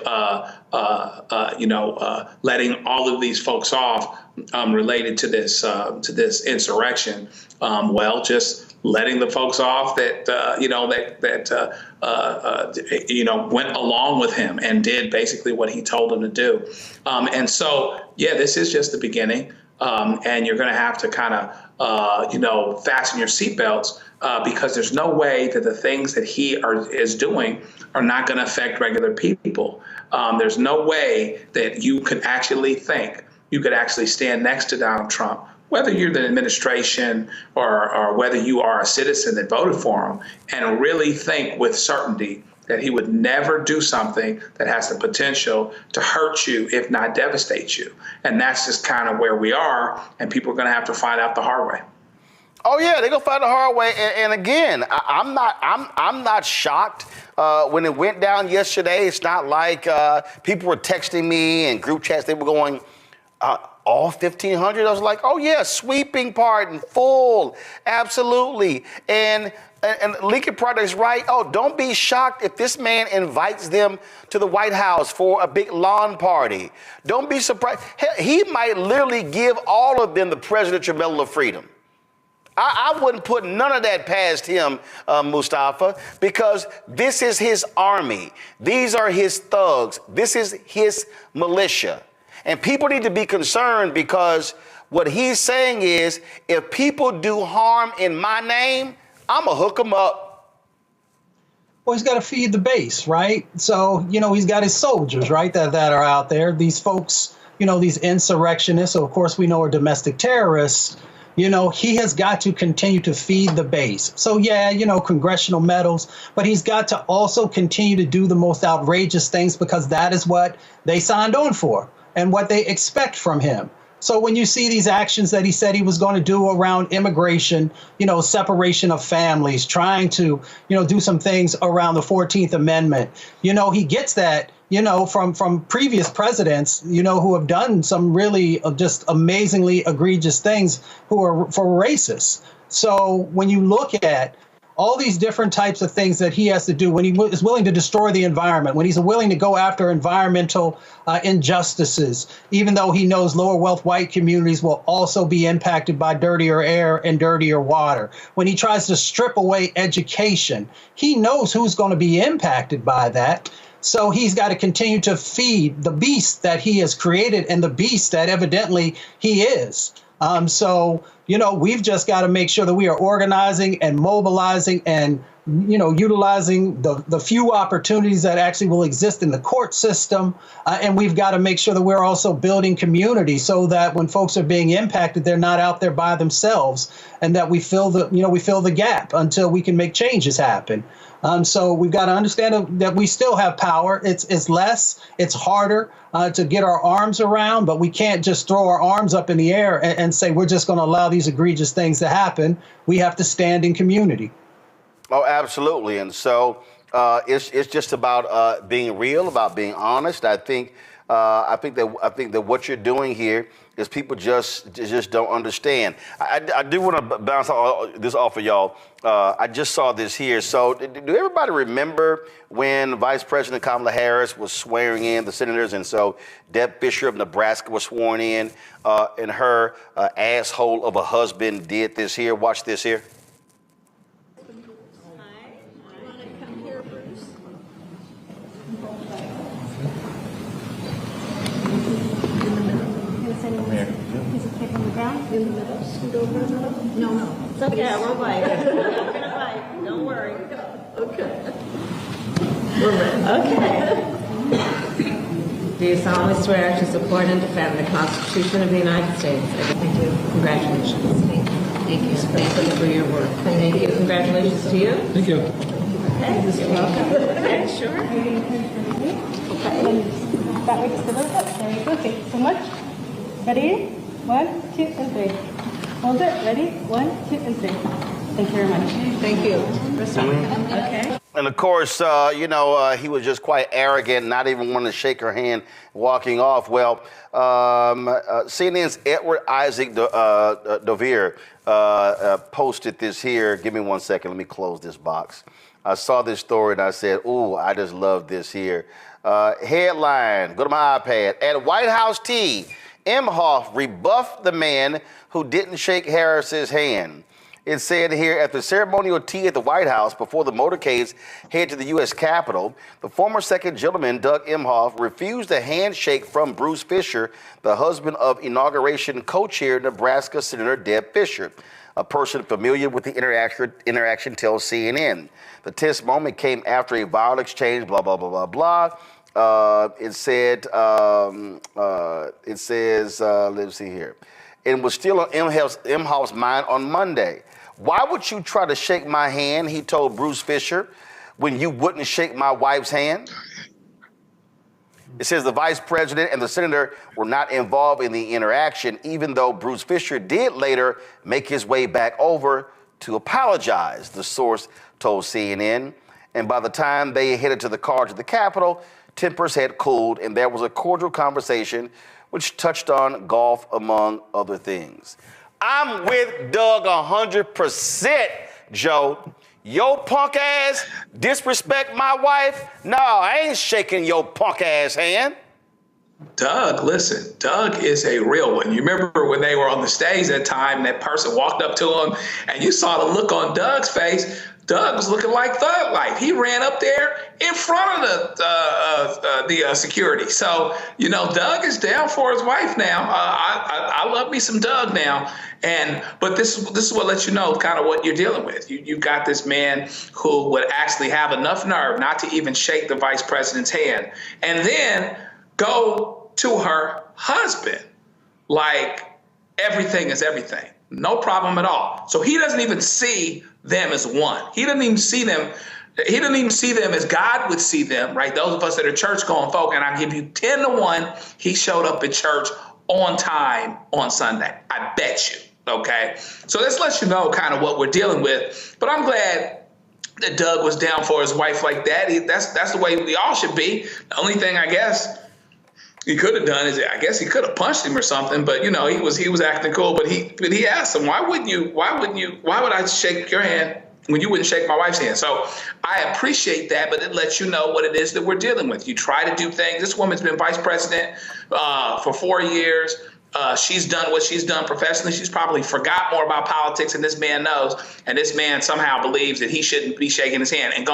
letting all of these folks off related to this insurrection? Well, just letting the folks off that went along with him and did basically what he told them to do. And so, yeah, this is just the beginning. And you're going to have to kind of, fasten your seatbelts because there's no way that the things that he is doing are not going to affect regular people. There's no way that you could actually think you could actually stand next to Donald Trump, whether you're the administration or whether you are a citizen that voted for him, and really think with certainty that he would never do something that has the potential to hurt you, if not devastate you. And that's just kind of where we are, and people are going to have to find out the hard way. Oh yeah, they're gonna find the hard way. And again, I'm not shocked when it went down yesterday. It's not like people were texting me and group chats. They were going, all 1,500. I was like, oh yeah, sweeping pardon, full, absolutely. And Lincoln Product's right. Oh, don't be shocked if this man invites them to the White House for a big lawn party. Don't be surprised. Hell, he might literally give all of them the Presidential Medal of Freedom. I wouldn't put none of that past him, Mustafa, because this is his army. These are his thugs. This is his militia. And people need to be concerned because what he's saying is, if people do harm in my name, I'm going to hook them up. Well, he's got to feed the base, right? So, he's got his soldiers, right, that are out there. These folks, these insurrectionists, so of course we know are domestic terrorists. He has got to continue to feed the base. So, yeah, congressional medals, but he's got to also continue to do the most outrageous things because that is what they signed on for and what they expect from him. So when you see these actions that he said he was going to do around immigration, separation of families, trying to, do some things around the 14th Amendment, he gets that, from previous presidents, who have done some really just amazingly egregious things who are for racists. So when you look at all these different types of things that he has to do, when he is willing to destroy the environment, when he's willing to go after environmental injustices, even though he knows lower wealth white communities will also be impacted by dirtier air and dirtier water, when he tries to strip away education, he knows who's going to be impacted by that. So he's got to continue to feed the beast that he has created and the beast that evidently he is. So, we've just got to make sure that we are organizing and mobilizing and, utilizing the few opportunities that actually will exist in the court system. And we've got to make sure that we're also building community so that when folks are being impacted, they're not out there by themselves and that we fill the gap until we can make changes happen. So we've got to understand that we still have power. It's less, it's harder to get our arms around, but we can't just throw our arms up in the air and say we're just going to allow these egregious things to happen. We have to stand in community. Oh, absolutely. And so it's just about being real, about being honest. I think I think that what you're doing here is people just don't understand. I do want to bounce this off of y'all. I just saw this here. So do everybody remember when Vice President Kamala Harris was swearing in the senators, and so Deb Fisher of Nebraska was sworn in, and her asshole of a husband did this here. Watch this here. In the middle, scoot over a little. No. It's okay, we're fighting. We're gonna fight. Don't worry. Okay. We're ready. Okay. Do you solemnly swear to support and defend the Constitution of the United States? Thank you. Congratulations. Thank you. Thank you for your work. Thank you. Congratulations to you. Thank you. Okay. You're welcome. Okay, sure. Okay. That way, just a little bit. There you go. Thank you so much. Ready? 1, 2, and 3. Hold it. Ready? 1, 2, and 3. Thank you very much. Thank you. Okay. And of course, he was just quite arrogant, not even wanting to shake her hand, walking off. Well, CNN's Edward Isaac Dovere posted this here. Give me 1 second. Let me close this box. I saw this story and I said, ooh, I just love this here. Headline, go to my iPad. At White House tea, Imhoff rebuffed the man who didn't shake Harris's hand. It said here, at the ceremonial tea at the White House before the motorcades head to the U.S. Capitol, the former second gentleman, Doug Imhoff, refused a handshake from Bruce Fisher, the husband of inauguration co-chair Nebraska Senator Deb Fisher. A person familiar with the interaction tells CNN. The tense moment came after a violent exchange, blah, blah, blah, blah, blah. It says, let's see here. It was still on Imhoff's mind on Monday. Why would you try to shake my hand, he told Bruce Fisher, when you wouldn't shake my wife's hand? It says the vice president and the senator were not involved in the interaction, even though Bruce Fisher did later make his way back over to apologize, the source told CNN. And by the time they headed to the car to the Capitol, tempers had cooled, and there was a cordial conversation which touched on golf, among other things. I'm with Doug 100%, Joe. Your punk ass disrespect my wife? No, I ain't shaking your punk ass hand. Doug, listen, Doug is a real one. You remember when they were on the stage that time, that person walked up to him, and you saw the look on Doug's face. Doug was looking like Thug Life. He ran up there in front of the security. So, Doug is down for his wife now. I love me some Doug now. But this is what lets you know kind of what you're dealing with. You've got this man who would actually have enough nerve not to even shake the vice president's hand, and then go to her husband like everything is everything. No problem at all. So he doesn't even see them as one. He doesn't even see them. He doesn't even see them as God would see them, right? Those of us that are church-going folk, and I give you 10-1, he showed up at church on time on Sunday. I bet you, okay? So this lets you know kind of what we're dealing with. But I'm glad that Doug was down for his wife like that. That's the way we all should be. The only thing I guess he could have done is, I guess he could have punched him or something, but he was acting cool. But he asked him, why would I shake your hand when you wouldn't shake my wife's hand? So I appreciate that, but it lets you know what it is that we're dealing with. You try to do things. This woman's been vice president for 4 years. She's done what she's done professionally. She's probably forgot more about politics than this man knows. And this man somehow believes that he shouldn't be shaking his hand and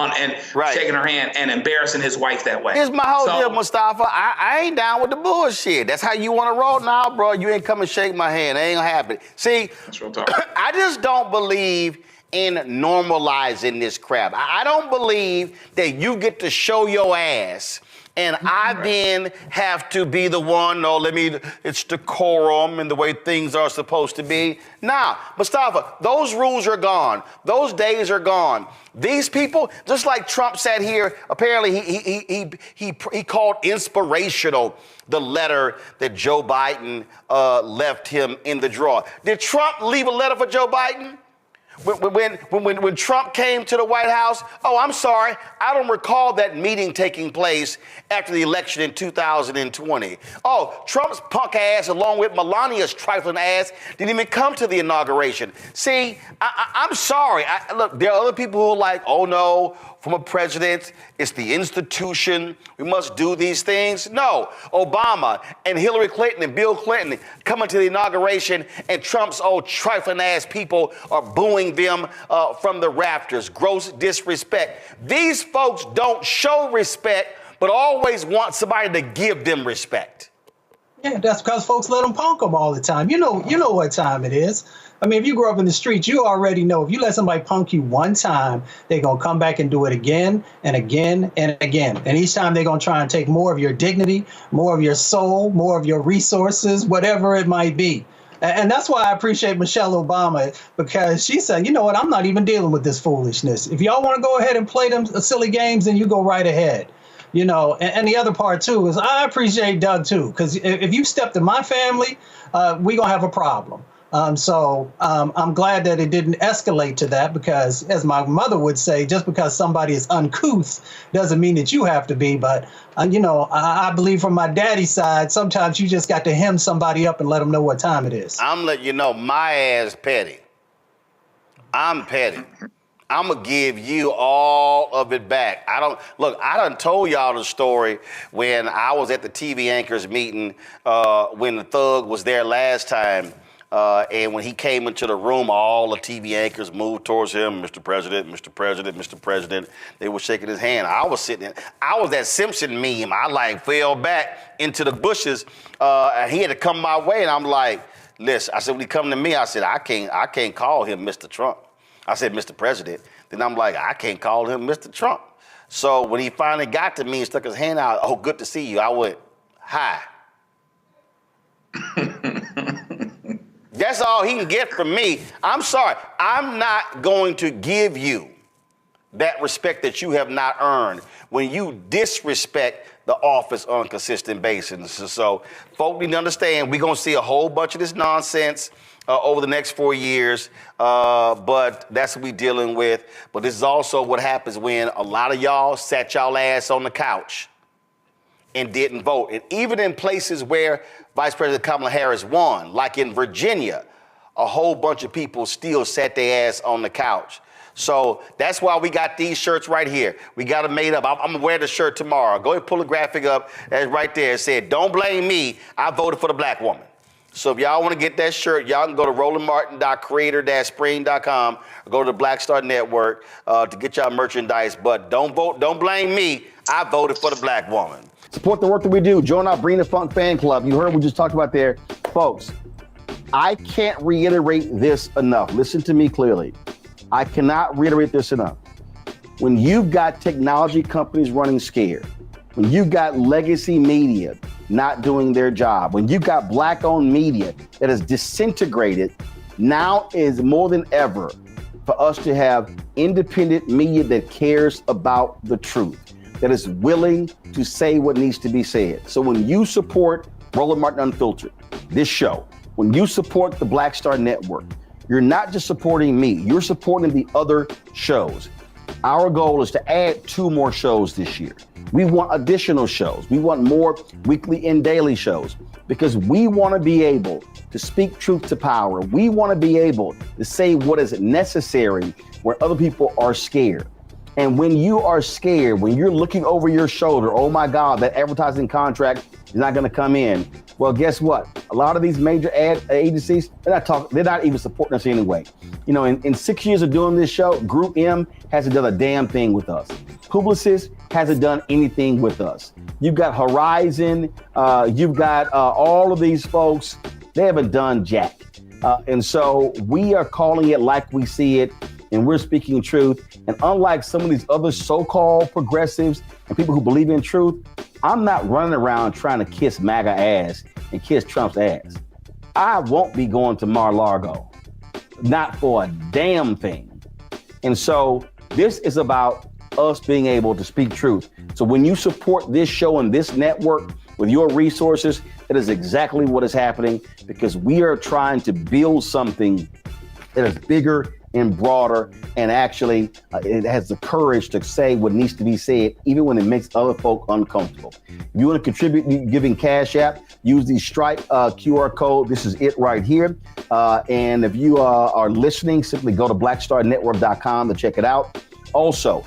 shaking her hand and embarrassing his wife that way. Here's my whole deal, Mustafa. I ain't down with the bullshit. That's how you want to roll now, bro. You ain't come and shake my hand. It ain't gonna happen. See, that's what I'm talking. I just don't believe in normalizing this crap. I don't believe that you get to show your ass and I then have to be the one, it's decorum and the way things are supposed to be. Nah, Mustafa, those rules are gone. Those days are gone. These people, just like Trump sat here, apparently he called inspirational the letter that Joe Biden left him in the drawer. Did Trump leave a letter for Joe Biden? When Trump came to the White House, oh, I'm sorry, I don't recall that meeting taking place after the election in 2020. Oh, Trump's punk ass, along with Melania's trifling ass, didn't even come to the inauguration. See, I'm sorry. Look, there are other people who are like, oh no, from a president, it's the institution. We must do these things. No, Obama and Hillary Clinton and Bill Clinton coming to the inauguration, and Trump's old trifling ass people are booing them from the rafters. Gross disrespect. These folks don't show respect, but always want somebody to give them respect. Yeah, that's because folks let them punk them all the time. You know what time it is. I mean, if you grew up in the streets, you already know if you let somebody punk you one time, they're going to come back and do it again and again and again. And each time they're going to try and take more of your dignity, more of your soul, more of your resources, whatever it might be. And that's why I appreciate Michelle Obama, because she said, you know what, I'm not even dealing with this foolishness. If y'all want to go ahead and play them silly games, then you go right ahead. You know, and the other part, too, is I appreciate Doug, too, because if you step to my family, we're going to have a problem. So I'm glad that it didn't escalate to that, because, as my mother would say, just because somebody is uncouth doesn't mean that you have to be. But, you know, I believe from my daddy's side, sometimes you just got to hem somebody up and let them know what time it is. I'm letting you know my ass petty. I'm petty. I'm going to give you all of it back. I done told y'all the story when I was at the TV anchors meeting when the thug was there last time. And when he came into the room, all the TV anchors moved towards him. Mr. President, Mr. President, Mr. President. They were shaking his hand. I was sitting there. I was that Simpson meme. I fell back into the bushes. And he had to come my way. And I'm like, listen, I said, when he come to me, I said, I can't call him Mr. Trump. I said, Mr. President. Then I'm like, I can't call him Mr. Trump. So when he finally got to me and stuck his hand out, oh, good to see you. I went, hi. That's all he can get from me. I'm sorry. I'm not going to give you that respect that you have not earned when you disrespect the office on a consistent basis. So folk need to understand we're going to see a whole bunch of this nonsense over the next 4 years, but that's what we're dealing with. But this is also what happens when a lot of y'all sat y'all ass on the couch and didn't vote. And even in places where Vice President Kamala Harris won, like in Virginia, a whole bunch of people still sat their ass on the couch. So that's why we got these shirts right here. We got them made up. I'm gonna wear the shirt tomorrow. Go ahead and pull the graphic up. That's right there. It said, don't blame me. I voted for the black woman. So if y'all want to get that shirt, y'all can go to rolandmartin.creator-spring.com or go to the Black Star Network to get y'all merchandise. But don't blame me. I voted for the black woman. Support the work that we do. Join our Bring the Funk fan club. You heard we just talked about there. Folks, I can't reiterate this enough. Listen to me clearly. I cannot reiterate this enough. When you've got technology companies running scared, when you've got legacy media not doing their job, when you've got black-owned media that is disintegrated, now is more than ever for us to have independent media that cares about the truth, that is willing to say what needs to be said. So when you support Roland Martin Unfiltered, this show, when you support the Black Star Network, you're not just supporting me, you're supporting the other shows. Our goal is to add 2 more shows this year. We want additional shows. We want more weekly and daily shows because we want to be able to speak truth to power. We want to be able to say what is necessary where other people are scared. And when you are scared, when you're looking over your shoulder, oh my God, that advertising contract is not going to come in. Well, guess what? A lot of these major ad agencies, they're not even supporting us anyway. You know, in 6 years of doing this show, Group M hasn't done a damn thing with us. Publicis hasn't done anything with us. You've got Horizon, you've got all of these folks, they haven't done jack. And so we are calling it like we see it, and we're speaking truth. And unlike some of these other so-called progressives and people who believe in truth, I'm not running around trying to kiss MAGA ass and kiss Trump's ass. I won't be going to Mar-a-Lago, not for a damn thing. And so this is about us being able to speak truth. So when you support this show and this network with your resources, that is exactly what is happening, because we are trying to build something that is bigger and broader, and actually it has the courage to say what needs to be said, even when it makes other folk uncomfortable. If you want to contribute giving Cash App, use the Stripe QR code. This is it right here. And if you are listening, simply go to blackstarnetwork.com to check it out. Also,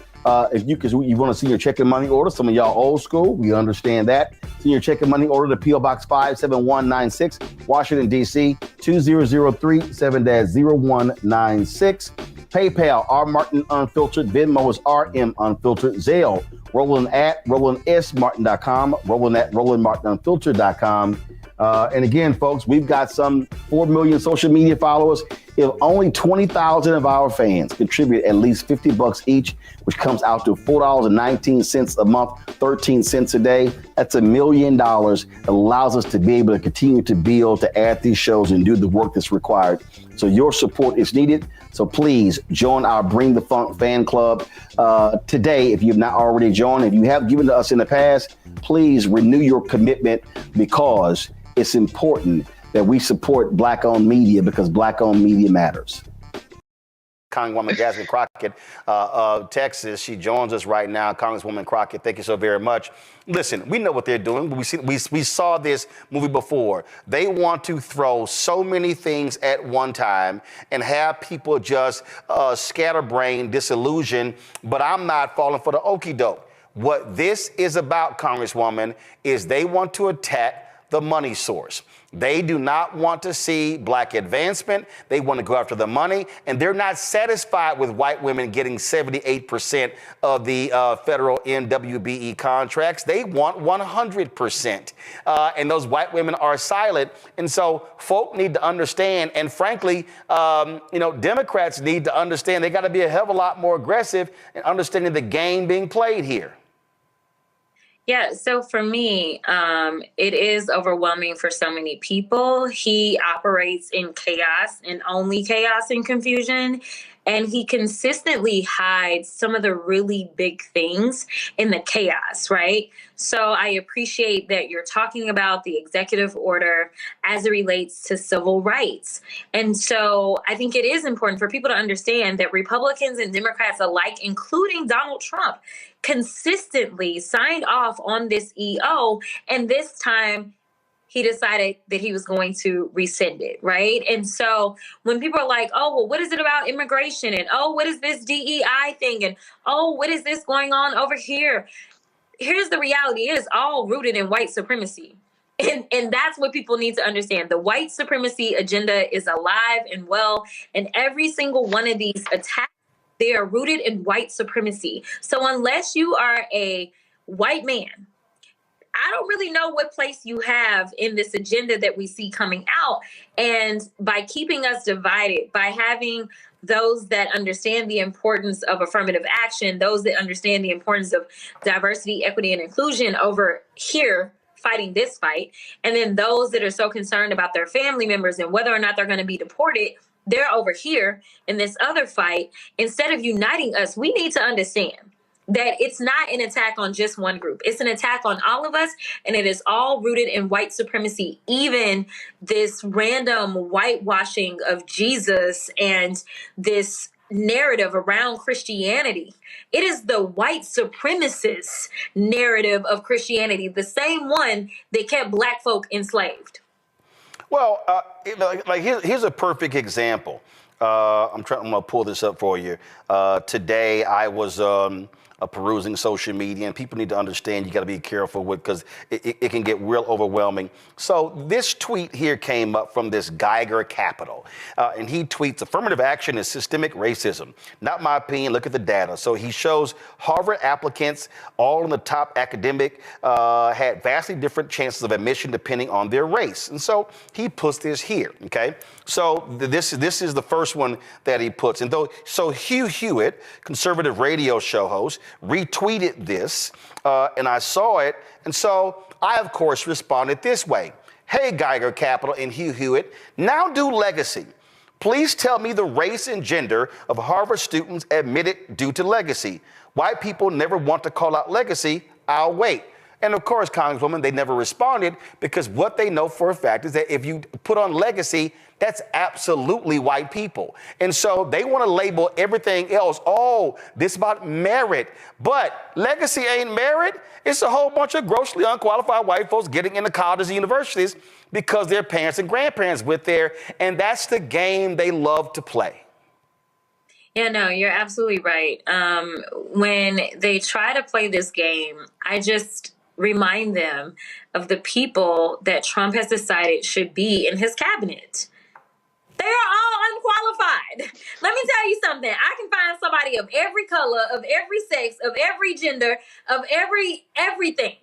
if you want to see your checking money order, some of y'all old school, we understand that. See your checking money order to P.O. Box 57196, Washington, D.C., 2003-7-0196. PayPal, R Martin Unfiltered. Venmo is RM Unfiltered. Zelle, Roland at RolandSMartin.com, Roland at RolandMartinUnfiltered.com. And again, folks, we've got some 4 million social media followers. If only 20,000 of our fans contribute at least $50 each, which comes out to $4.19 a month, 13 cents a day, that's $1 million. It allows us to be able to continue to build, to add these shows and do the work that's required. So your support is needed. So please join our Bring the Funk fan club today. If you've not already joined, if you have given to us in the past, please renew your commitment, because it's important that we support Black-owned media, because Black-owned media matters. Congresswoman Jasmine Crockett of Texas. She joins us right now. Congresswoman Crockett, thank you so very much. Listen, we know what they're doing. We saw this movie before. They want to throw so many things at one time and have people just scatterbrained, disillusioned, but I'm not falling for the okie doke. What this is about, Congresswoman, is they want to attack the money source. They do not want to see Black advancement. They want to go after the money, and they're not satisfied with white women getting 78% of the federal NWBE contracts. They want 100%. And those white women are silent. And so folk need to understand, and frankly, Democrats need to understand they got to be a hell of a lot more aggressive in understanding the game being played here. Yeah, so for me, it is overwhelming for so many people. He operates in chaos and only chaos and confusion. And he consistently hides some of the really big things in the chaos, right? So I appreciate that you're talking about the executive order as it relates to civil rights. And so I think it is important for people to understand that Republicans and Democrats alike, including Donald Trump, consistently signed off on this EO. And this time, he decided that he was going to rescind it, right? And so when people are like, oh, well, what is it about immigration? And, oh, what is this DEI thing? And, oh, what is this going on over here? Here's the reality. It is all rooted in white supremacy. And that's what people need to understand. The white supremacy agenda is alive and well. And every single one of these attacks, they are rooted in white supremacy. So unless you are a white man, I don't really know what place you have in this agenda that we see coming out. And by keeping us divided, by having those that understand the importance of affirmative action, those that understand the importance of diversity, equity, and inclusion over here fighting this fight, and then those that are so concerned about their family members and whether or not they're going to be deported, they're over here in this other fight. Instead of uniting us, we need to understand that it's not an attack on just one group. It's an attack on all of us, and it is all rooted in white supremacy. Even this random whitewashing of Jesus and this narrative around Christianity. It is the white supremacist narrative of Christianity, the same one that kept Black folk enslaved. Well, here's a perfect example. I'm going to pull this up for you. Today, I was perusing social media, and people need to understand you got to be careful with, because it can get real overwhelming. So this tweet here came up from this Geiger Capital, and he tweets, affirmative action is systemic racism. Not my opinion, look at the data. So he shows Harvard applicants, all in the top academic, had vastly different chances of admission depending on their race. And so he puts this here, okay? So this is the first one that he puts. And so Hugh Hewitt, conservative radio show host, retweeted this, and I saw it. And so I, of course, responded this way. Hey, Geiger Capital and Hugh Hewitt, now do legacy. Please tell me the race and gender of Harvard students admitted due to legacy. White people never want to call out legacy. I'll wait. And of course, Congresswoman, they never responded because what they know for a fact is that if you put on legacy, that's absolutely white people. And so they want to label everything else, oh, this about merit. But legacy ain't merit. It's a whole bunch of grossly unqualified white folks getting into colleges and universities because their parents and grandparents went there. And that's the game they love to play. Yeah, no, you're absolutely right. When they try to play this game, I just remind them of the people that Trump has decided should be in his cabinet. They are all unqualified. Let me tell you something. I can find somebody of every color, of every sex, of every gender, of everything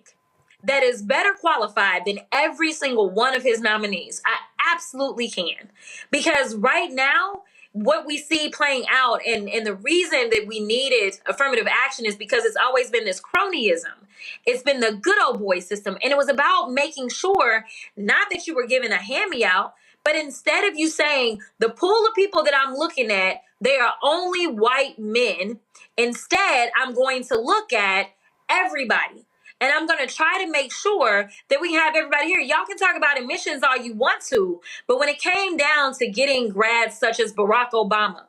that is better qualified than every single one of his nominees. I absolutely can. Because right now, what we see playing out and the reason that we needed affirmative action is because it's always been this cronyism. It's been the good old boy system. And it was about making sure not that you were given a hand-me-out, but instead of you saying the pool of people that I'm looking at, they are only white men. Instead, I'm going to look at everybody. And I'm going to try to make sure that we have everybody here. Y'all can talk about emissions all you want to, but when it came down to getting grads such as Barack Obama,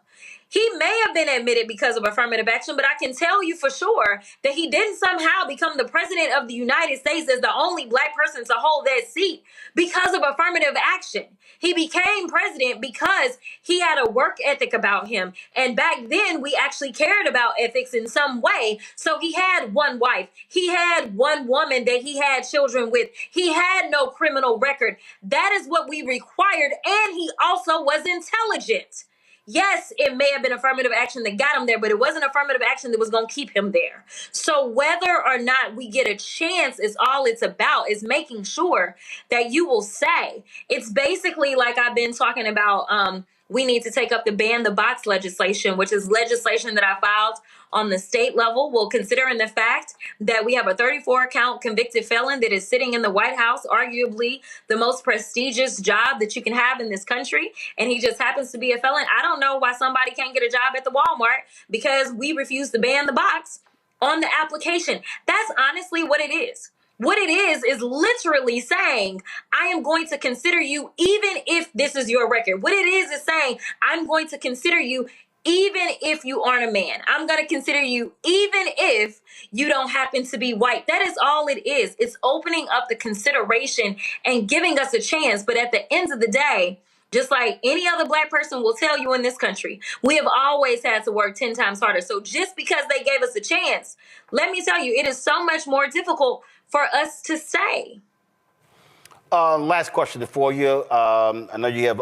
he may have been admitted because of affirmative action, but I can tell you for sure that he didn't somehow become the president of the United States as the only black person to hold that seat because of affirmative action. He became president because he had a work ethic about him. And back then, we actually cared about ethics in some way. So he had one wife. He had one woman that he had children with. He had no criminal record. That is what we required. And he also was intelligent. Yes, it may have been affirmative action that got him there, but it wasn't affirmative action that was going to keep him there. So whether or not we get a chance is all it's about, is making sure that you will say. It's basically like I've been talking about, we need to take up the ban the bots legislation, which is legislation that I filed on the state level. Well, considering the fact that we have a 34-count convicted felon that is sitting in the White House, arguably the most prestigious job that you can have in this country, and he just happens to be a felon. I don't know why somebody can't get a job at the Walmart because we refuse to ban the bots on the application. That's honestly what it is. What it is literally saying, I am going to consider you even if this is your record. What it is saying, I'm going to consider you even if you aren't a man. I'm going to consider you even if you don't happen to be white. That is all it is. It's opening up the consideration and giving us a chance. But at the end of the day, just like any other black person will tell you in this country, we have always had to work 10 times harder. So just because they gave us a chance, let me tell you, it is so much more difficult for us to say. Last question for you. I know you have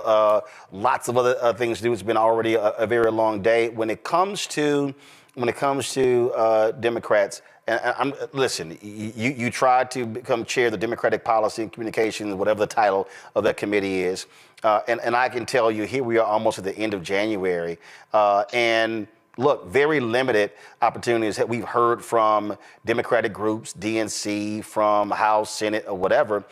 lots of other things to do. It's been already a very long day. When it comes to Democrats, and listen, you tried to become chair of the Democratic Policy and Communications, whatever the title of that committee is, and I can tell you, here we are almost at the end of January, and look, very limited opportunities that we've heard from Democratic groups, DNC, from House, Senate, or whatever.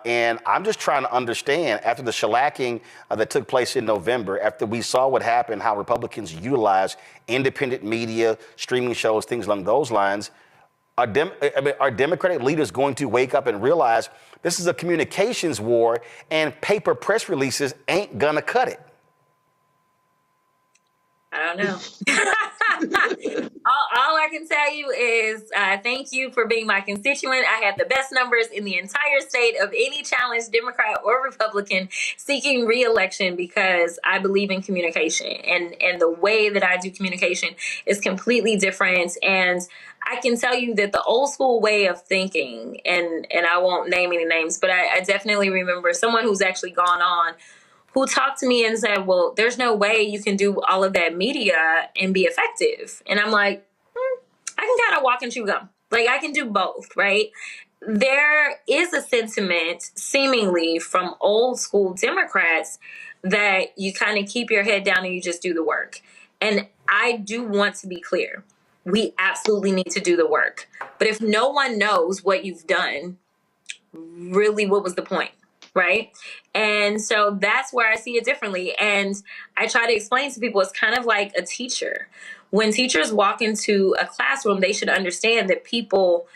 And I'm just trying to understand, after the shellacking that took place in November, after we saw what happened, how Republicans utilize independent media, streaming shows, things along those lines, are Democratic leaders going to wake up and realize this is a communications war and paper press releases ain't gonna cut it? I don't know. all I can tell you is thank you for being my constituent. I had the best numbers in the entire state of any challenged Democrat or Republican seeking re-election because I believe in communication. And the way that I do communication is completely different. And I can tell you that the old school way of thinking, and I won't name any names, but I definitely remember someone who's actually gone on who talked to me and said, well, there's no way you can do all of that media and be effective. And I'm like, I can kind of walk and chew gum. Like, I can do both, right? There is a sentiment, seemingly from old school Democrats, that you kind of keep your head down and you just do the work. And I do want to be clear. We absolutely need to do the work. But if no one knows what you've done, really, what was the point? Right? And so that's where I see it differently. And I try to explain to people, it's kind of like a teacher. When teachers walk into a classroom, they should understand that people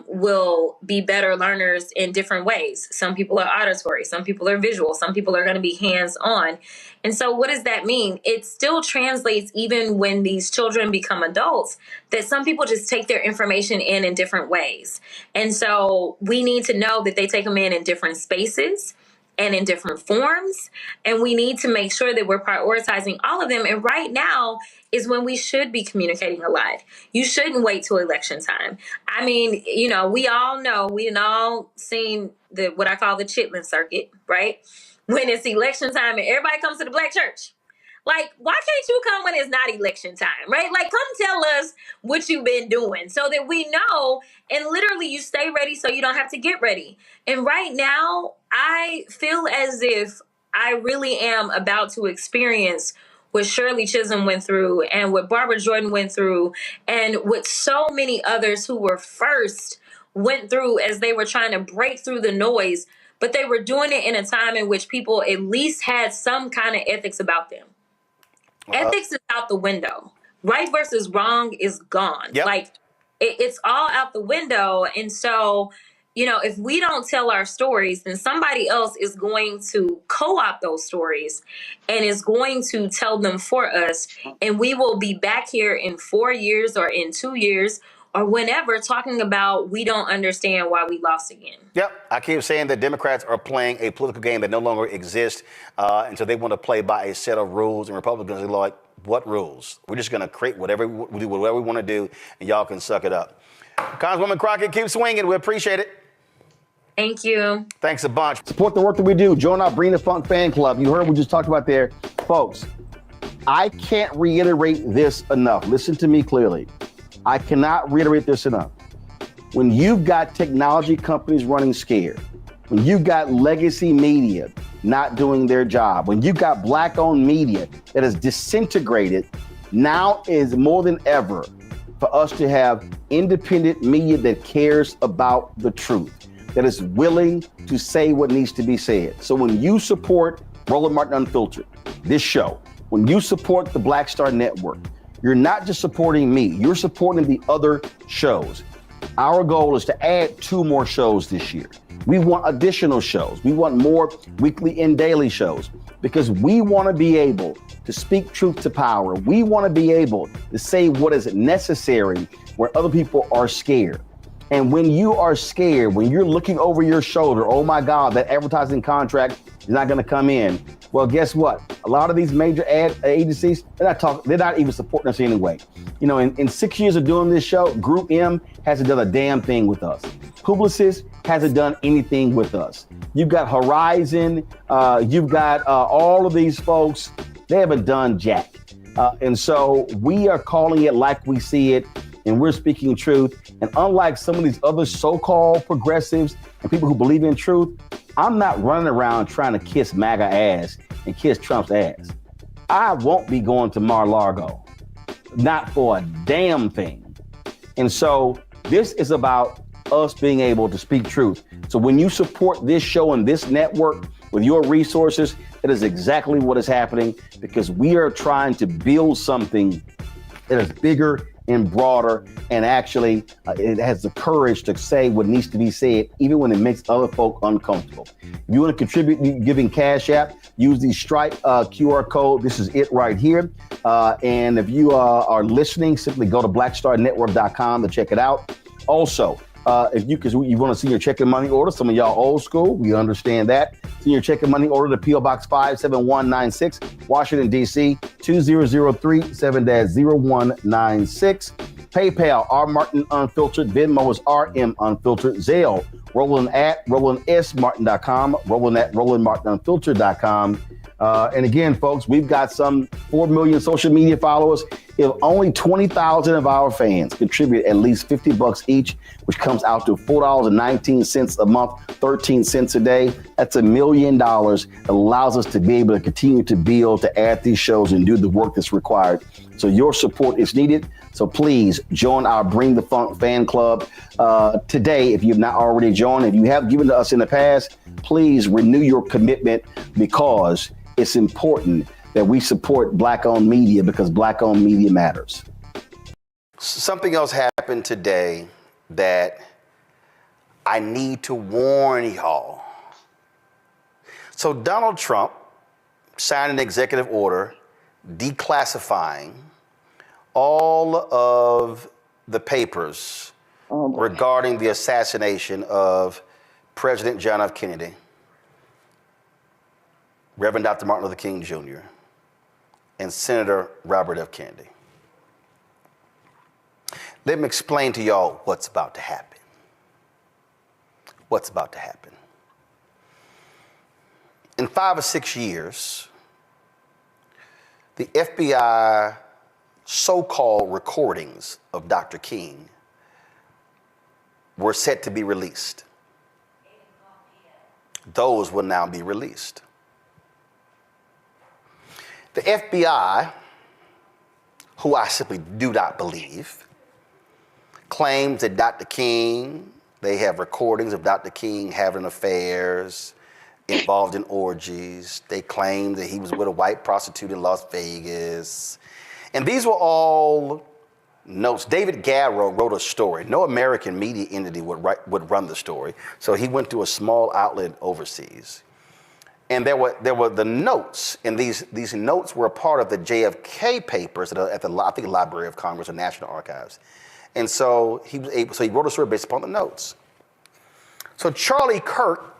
will be better learners in different ways. Some people are auditory, some people are visual, some people are going to be hands-on. And so what does that mean? It still translates even when these children become adults, that some people just take their information in different ways. And so we need to know that they take them in different spaces and in different forms. And we need to make sure that we're prioritizing all of them. And right now is when we should be communicating a lot. You shouldn't wait till election time. I mean, you know, we all know, we all seen what I call the Chitlin circuit, right? When it's election time and everybody comes to the black church. Like, why can't you come when it's not election time, right? Like, come tell us what you've been doing so that we know, and literally you stay ready so you don't have to get ready. And right now, I feel as if I really am about to experience what Shirley Chisholm went through and what Barbara Jordan went through and what so many others who were first went through as they were trying to break through the noise, but they were doing it in a time in which people at least had some kind of ethics about them. Ethics is out the window. Right versus wrong is gone. Yep. Like, it's all out the window. And so, you know, if we don't tell our stories, then somebody else is going to co-opt those stories and is going to tell them for us. And we will be back here in 4 years or in 2 years or whenever talking about we don't understand why we lost again. Yep. I keep saying that Democrats are playing a political game that no longer exists. And so they want to play by a set of rules, and Republicans are like, what rules? We're just going to create whatever we want to do, and y'all can suck it up. Congresswoman Crockett, keep swinging. We appreciate it. Thank you. Thanks a bunch. Support the work that we do. Join our Bring the Funk fan club. You heard what we just talked about there. Folks, I can't reiterate this enough. Listen to me clearly. I cannot reiterate this enough. When you've got technology companies running scared, when you've got legacy media not doing their job, when you've got black-owned media that is disintegrated, now is more than ever for us to have independent media that cares about the truth, that is willing to say what needs to be said. So when you support Roland Martin Unfiltered, this show, when you support the Black Star Network, you're not just supporting me, you're supporting the other shows. Our goal is to add 2 more shows this year. We want additional shows. We want more weekly and daily shows because we want to be able to speak truth to power. We want to be able to say what is necessary where other people are scared. And when you are scared, when you're looking over your shoulder, oh my God, that advertising contract is not going to come in. Well, guess what? A lot of these major ad agencies, they're not even supporting us anyway. You know, in 6 years of doing this show, Group M hasn't done a damn thing with us. Publicis hasn't done anything with us. You've got Horizon, you've got all of these folks, they haven't done jack. And so we are calling it like we see it, and we're speaking truth. And unlike some of these other so-called progressives and people who believe in truth, I'm not running around trying to kiss MAGA ass and kiss Trump's ass. I won't be going to Mar-a-Lago, not for a damn thing. And so this is about us being able to speak truth. So when you support this show and this network with your resources, that is exactly what is happening, because we are trying to build something that is bigger and broader, and actually it has the courage to say what needs to be said, even when it makes other folk uncomfortable. If you want to contribute giving Cash App, use the Stripe QR code. This is it right here. And if you are listening, simply go to blackstarnetwork.com to check it out. Also, if you want to see your checking money order, some of y'all old school, we understand that. See your checking money order to P.O. Box 57196, Washington, D.C., 2003 7-0196. PayPal, R. Martin Unfiltered. Venmo is RM Unfiltered. Zelle, Roland at RolandSMartin.com, Roland at RolandMartinUnfiltered.com. And again, folks, we've got some 4 million social media followers. If only 20,000 of our fans contribute at least $50 each, which comes out to $4.19 a month, 13 cents a day, that's $1 million. That allows us to be able to continue to build, to add these shows and do the work that's required. So your support is needed. So please join our Bring the Funk fan club today. If you've not already joined, if you have given to us in the past, please renew your commitment, because it's important that we support Black-owned media, because Black-owned media matters. Something else happened today that I need to warn y'all. So Donald Trump signed an executive order declassifying all of the papers regarding the assassination of President John F. Kennedy, Reverend Dr. Martin Luther King Jr., and Senator Robert F. Kennedy. Let me explain to y'all what's about to happen. What's about to happen. In 5 or 6 years, the FBI so-called recordings of Dr. King were set to be released. Those will now be released. The FBI, who I simply do not believe, claims that Dr. King, they have recordings of Dr. King having affairs, involved in orgies. They claim that he was with a white prostitute in Las Vegas. And these were all notes. David Garrow wrote a story. No American media entity would run the story. So he went to a small outlet overseas. And there were the notes, and these notes were a part of the JFK papers at the I think Library of Congress or National Archives. And so he wrote a story based upon the notes. So Charlie Kirk,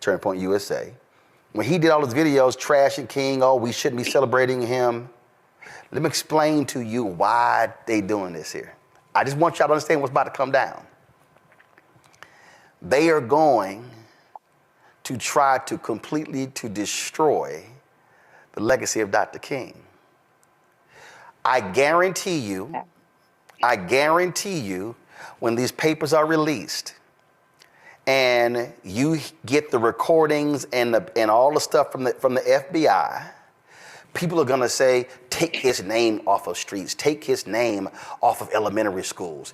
Turning Point USA, when he did all his videos trashing King, oh, we shouldn't be celebrating him. Let me explain to you why they doing this here. I just want y'all to understand what's about to come down. They are going to try to completely destroy the legacy of Dr. King. I guarantee you, when these papers are released and you get the recordings and all the stuff from the FBI, people are gonna say, take his name off of streets, take his name off of elementary schools.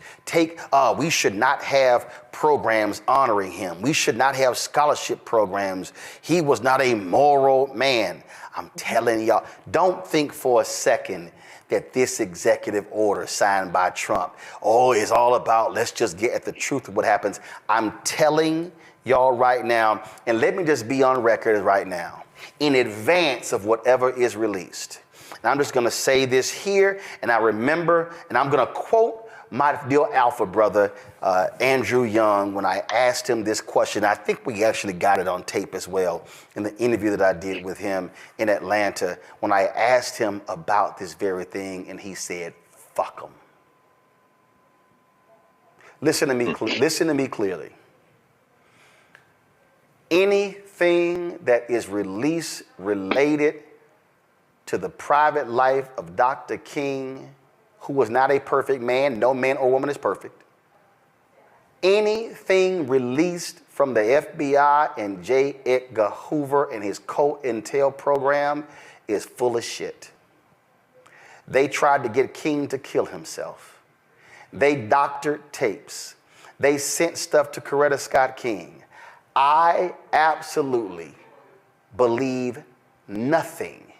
We should not have programs honoring him. We should not have scholarship programs. He was not a moral man. I'm telling y'all, don't think for a second that this executive order signed by Trump, is all about, let's just get at the truth of what happens. I'm telling y'all right now, and let me just be on record right now, in advance of whatever is released. And I'm just gonna say this here, and I remember, and I'm gonna quote my dear alpha brother, Andrew Young, when I asked him this question. I think we actually got it on tape as well in the interview that I did with him in Atlanta, when I asked him about this very thing, and he said, fuck them. Listen to me clearly. Anything that is released related to the private life of Dr. King, who was not a perfect man, no man or woman is perfect. Anything released from the FBI and J. Edgar Hoover and his COINTEL program is full of shit. They tried to get King to kill himself. They doctored tapes. They sent stuff to Coretta Scott King. I absolutely believe nothing,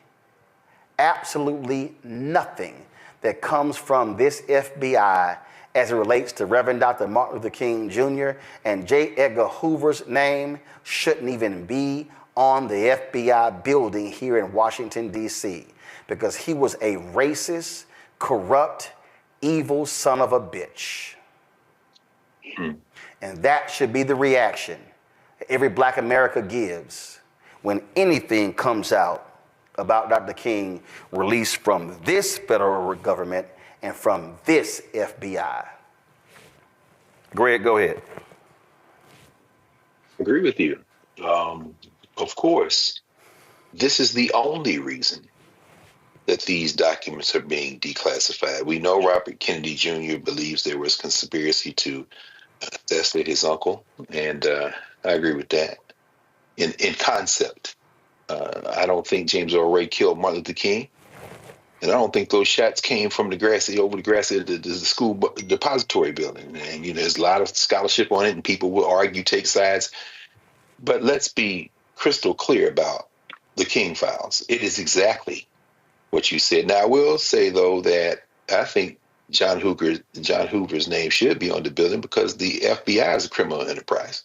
absolutely nothing that comes from this FBI as it relates to Reverend Dr. Martin Luther King Jr. and J. Edgar Hoover's name shouldn't even be on the FBI building here in Washington, D.C., because he was a racist, corrupt, evil son of a bitch. And that should be the reaction every Black America gives when anything comes out about Dr. King released from this federal government and from this FBI. Greg, go ahead. Agree with you. Of course, this is the only reason that these documents are being declassified. We know Robert Kennedy Jr. believes there was conspiracy to assassinate his uncle, and I agree with that in concept. I don't think James Earl Ray killed Martin Luther King, and I don't think those shots came from the grassy the school depository building. And there's a lot of scholarship on it, and people will argue, take sides. But let's be crystal clear about the King files. It is exactly what you said. Now, I will say though that I think John Hoover's name should be on the building because the FBI is a criminal enterprise.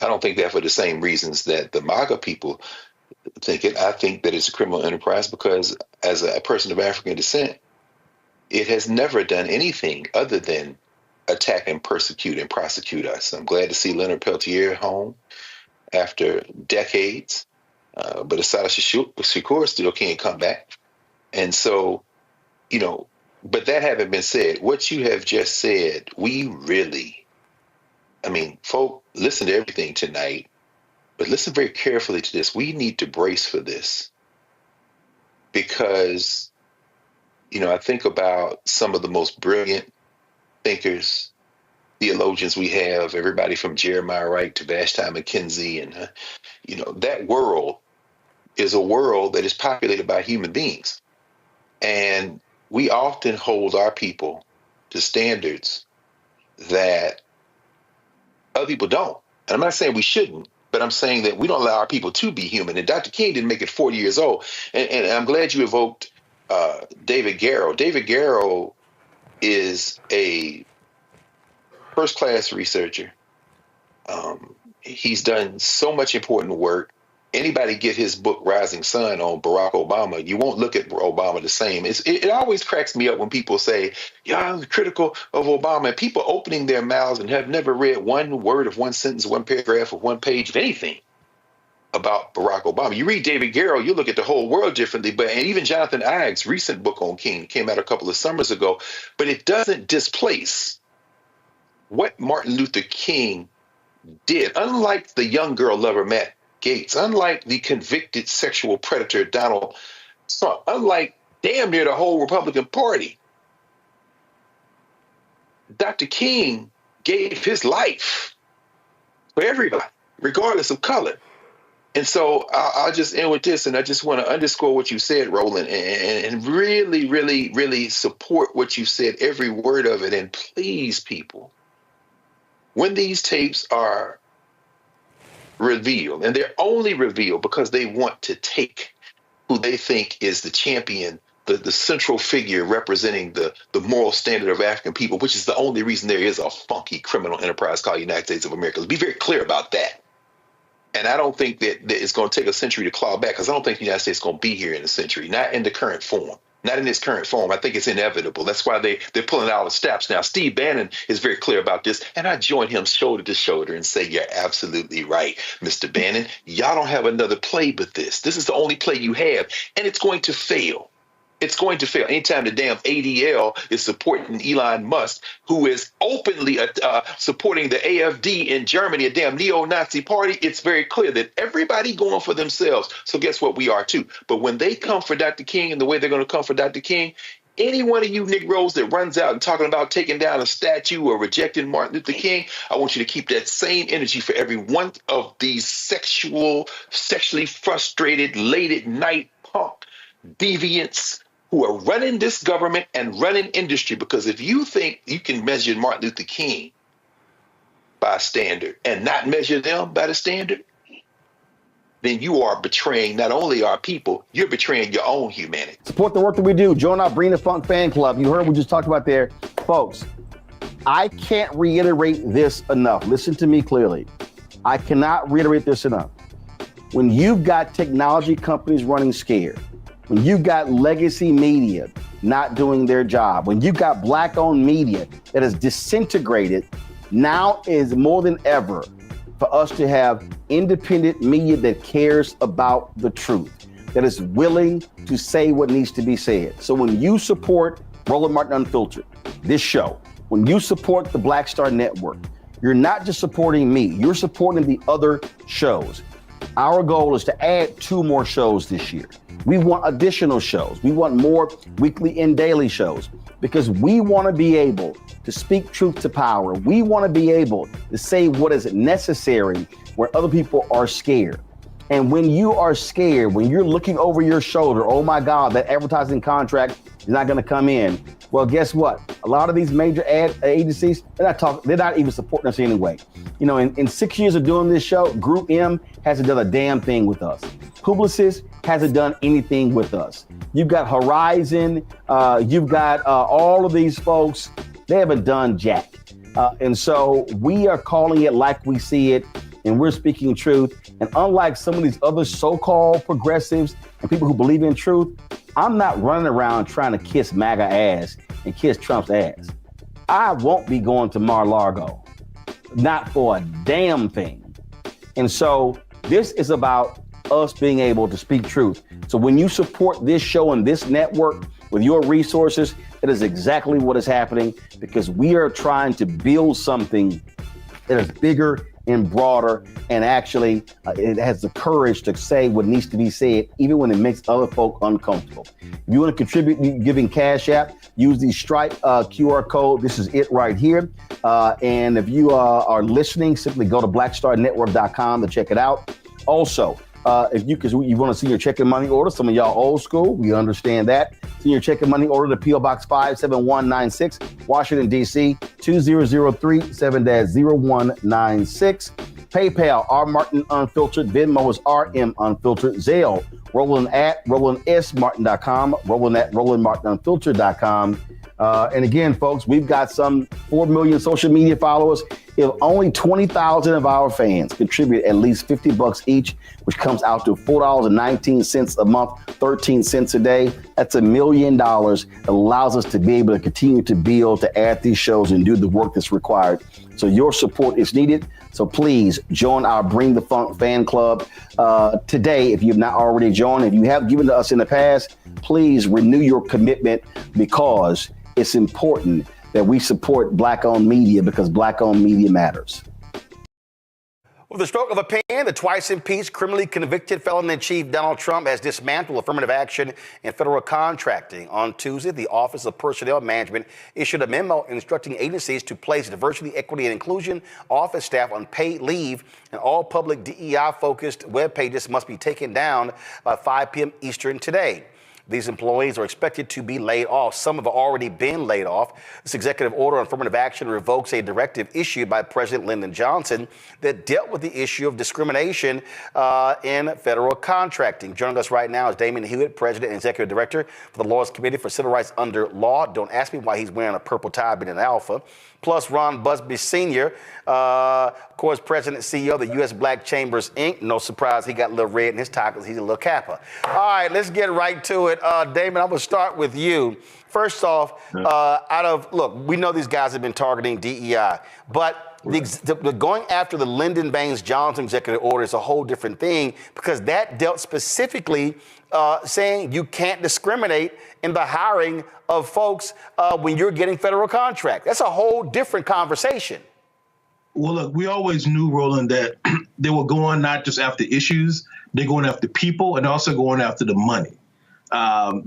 I don't think that for the same reasons that the MAGA people think it. I think that it's a criminal enterprise because as a person of African descent, it has never done anything other than attack and persecute and prosecute us. I'm glad to see Leonard Peltier home after decades, but Assata Shakur still can't come back. And so, but that having been said, what you have just said, folk, listen to everything tonight, but listen very carefully to this. We need to brace for this because, I think about some of the most brilliant thinkers, theologians we have, everybody from Jeremiah Wright to Vashti McKenzie. And, that world is a world that is populated by human beings. And we often hold our people to standards that other people don't. And I'm not saying we shouldn't, but I'm saying that we don't allow our people to be human. And Dr. King didn't make it 40 years old. And I'm glad you evoked David Garrow. David Garrow is a first-class researcher. He's done so much important work. Anybody get his book Rising Sun on Barack Obama, you won't look at Obama the same. It always cracks me up when people say, yeah, I'm critical of Obama, and people opening their mouths and have never read one word of one sentence, one paragraph of one page of anything about Barack Obama. You read David Garrow, you look at the whole world differently, and even Jonathan Ives' recent book on King came out a couple of summers ago, but it doesn't displace what Martin Luther King did. Unlike the young girl lover Matt Gaetz, unlike the convicted sexual predator Donald Trump, unlike damn near the whole Republican Party, Dr. King gave his life for everybody, regardless of color. And so I'll just end with this, and I just want to underscore what you said, Roland, and really, really, really support what you said, every word of it. And please, people, when these tapes are revealed, and they're only revealed because they want to take who they think is the champion, the central figure representing the moral standard of African people, which is the only reason there is a funky criminal enterprise called United States of America. Let's be very clear about that. And I don't think that it's going to take a century to claw back, because I don't think the United States is going to be here in a century, not in the current form. Not in its current form. I think it's inevitable. That's why they're pulling out the stops now. Steve Bannon is very clear about this, and I join him shoulder to shoulder and say, you're absolutely right, Mr. Bannon. Y'all don't have another play but this. This is the only play you have, and it's going to fail. It's going to fail. Anytime the damn ADL is supporting Elon Musk, who is openly supporting the AfD in Germany, a damn neo-Nazi party, it's very clear that everybody going for themselves. So guess what? We are too. But when they come for Dr. King and the way they're going to come for Dr. King, any one of you Negroes that runs out and talking about taking down a statue or rejecting Martin Luther King, I want you to keep that same energy for every one of these sexually frustrated, late at night punk deviants who are running this government and running industry. Because if you think you can measure Martin Luther King by a standard and not measure them by the standard, then you are betraying not only our people, you're betraying your own humanity. Support the work that we do. Join our Bring the Funk fan club. You heard what we just talked about there. Folks, I can't reiterate this enough. Listen to me clearly. I cannot reiterate this enough. When you've got technology companies running scared, when you've got legacy media not doing their job, when you've got black-owned media that is disintegrated, now is more than ever for us to have independent media that cares about the truth, that is willing to say what needs to be said. So when you support Roland Martin Unfiltered, this show, when you support the Black Star Network, you're not just supporting me, you're supporting the other shows. Our goal is to add 2 more shows this year. We want additional shows. We want more weekly and daily shows, because we want to be able to speak truth to power. We want to be able to say what is necessary where other people are scared. And when you are scared, when you're looking over your shoulder, oh my God, that advertising contract is not going to come in. Well, guess what? A lot of these major ad agencies, they're not even supporting us anyway. You know, in 6 years of doing this show, Group M hasn't done a damn thing with us. Publicis hasn't done anything with us. You've got Horizon, you've got all of these folks. They haven't done jack. And so we are calling it like we see it, and we're speaking truth. And unlike some of these other so-called progressives and people who believe in truth, I'm not running around trying to kiss MAGA ass and kiss Trump's ass. I won't be going to Mar-a-Lago, not for a damn thing. And so this is about us being able to speak truth. So when you support this show and this network with your resources, that is exactly what is happening, because we are trying to build something that is bigger and broader, and actually it has the courage to say what needs to be said, even when it makes other folk uncomfortable. If you want to contribute giving Cash App, use the Stripe QR code. This is it right here. And if you are listening, simply go to blackstarnetwork.com to check it out. Also, if you want to see your check and money order, some of y'all old school, we understand that. See your check and money order to P.O. Box 57196, Washington, D.C., 2003 7-0196. PayPal, R. Martin Unfiltered. Venmo is RM Unfiltered. Zelle, Roland at RolandSMartin.com, Roland at RolandMartinUnfiltered.com. And again, folks, we've got some 4 million social media followers. If only 20,000 of our fans contribute at least $50 each, which comes out to $4.19 a month, 13 cents a day, that's $1 million that allows us to be able to continue to build, to add these shows and do the work that's required. So your support is needed. So please join our Bring the Funk fan club today if you've not already joined. If you have given to us in the past, please renew your commitment, because it's important that we support Black-owned media, because Black-owned media matters. With the stroke of a pen, the twice impeached, criminally convicted felon-in-chief Donald Trump has dismantled affirmative action in federal contracting. On Tuesday, the Office of Personnel Management issued a memo instructing agencies to place diversity, equity, and inclusion office staff on paid leave, and all public DEI-focused web pages must be taken down by 5 p.m. Eastern today. These employees are expected to be laid off. Some have already been laid off. This executive order on affirmative action revokes a directive issued by President Lyndon Johnson that dealt with the issue of discrimination in federal contracting. Joining us right now is Damon Hewitt, President and Executive Director for the Lawyers Committee for Civil Rights Under Law. Don't ask me why he's wearing a purple tie being an alpha. Plus Ron Busby Sr., of course, President and CEO of the U.S. Black Chambers, Inc. No surprise he got a little red in his tie because he's a little Kappa. All right, let's get right to it. Damon, I'm going to start with you. First off, look, we know these guys have been targeting DEI, but the going after the Lyndon Baines Johnson executive order is a whole different thing, because that dealt specifically saying you can't discriminate in the hiring of folks when you're getting federal contract. That's a whole different conversation. Well, look, we always knew, Roland, that they were going not just after issues, they're going after people and also going after the money.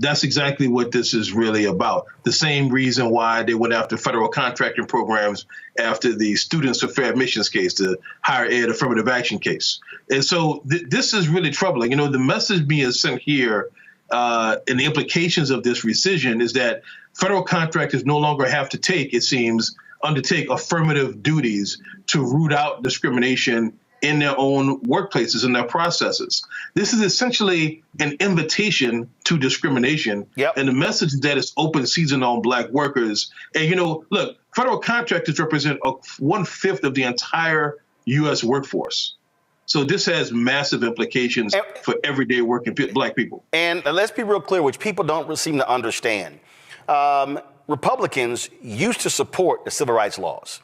That's exactly what this is really about. The same reason why they went after federal contracting programs after the Students for Fair Admissions case, the higher ed affirmative action case. And so this is really troubling. You know, the message being sent here and the implications of this rescission is that federal contractors no longer have to take, it seems, undertake affirmative duties to root out discrimination in their own workplaces and their processes. This is essentially an invitation to discrimination. And the message is that it's open season on Black workers. And, you know, look, federal contractors represent 1/5 of the entire U.S. workforce. So this has massive implications for everyday working Black people. And let's be real clear, which people don't seem to understand. Republicans used to support the civil rights laws.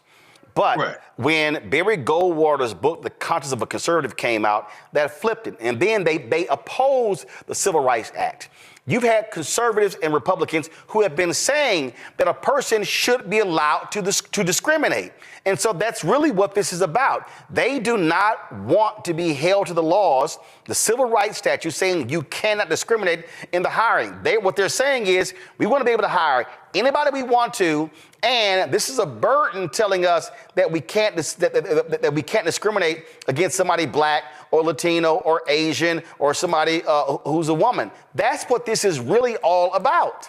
But when Barry Goldwater's book, The Conscience of a Conservative, came out, that flipped it. And then they opposed the Civil Rights Act. You've had conservatives and Republicans who have been saying that a person should be allowed to discriminate. And so that's really what this is about. They do not want to be held to the laws, the civil rights statute saying you cannot discriminate in the hiring. What they're saying is we want to be able to hire anybody we want to, and this is a burden telling us that we can't that we can't discriminate against somebody Black or Latino or Asian or somebody who's a woman. That's what this is really all about.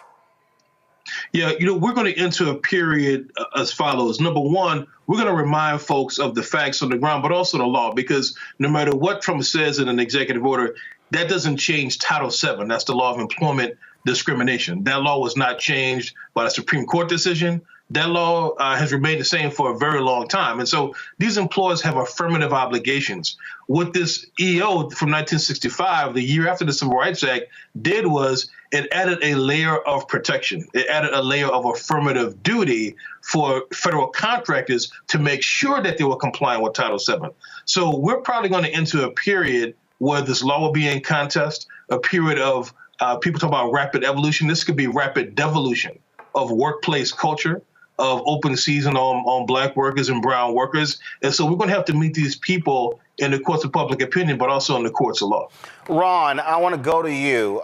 Yeah, you know, we're going to enter a period as follows. Number one, we're going to remind folks of the facts on the ground, but also the law, because no matter what Trump says in an executive order, that doesn't change Title VII. That's the law of employment discrimination. That law was not changed by the Supreme Court decision. That law has remained the same for a very long time. And so these employers have affirmative obligations. What this EO from 1965, the year after the Civil Rights Act, did was it added a layer of protection. It added a layer of affirmative duty for federal contractors to make sure that they were complying with Title VII. So we're probably going to enter a period where this law will be in contest, a period of people talk about rapid evolution. This could be rapid devolution of workplace culture, of open season on Black workers and brown workers. And so we're going to have to meet these people in the courts of public opinion, but also in the courts of law. Ron, I want to go to you.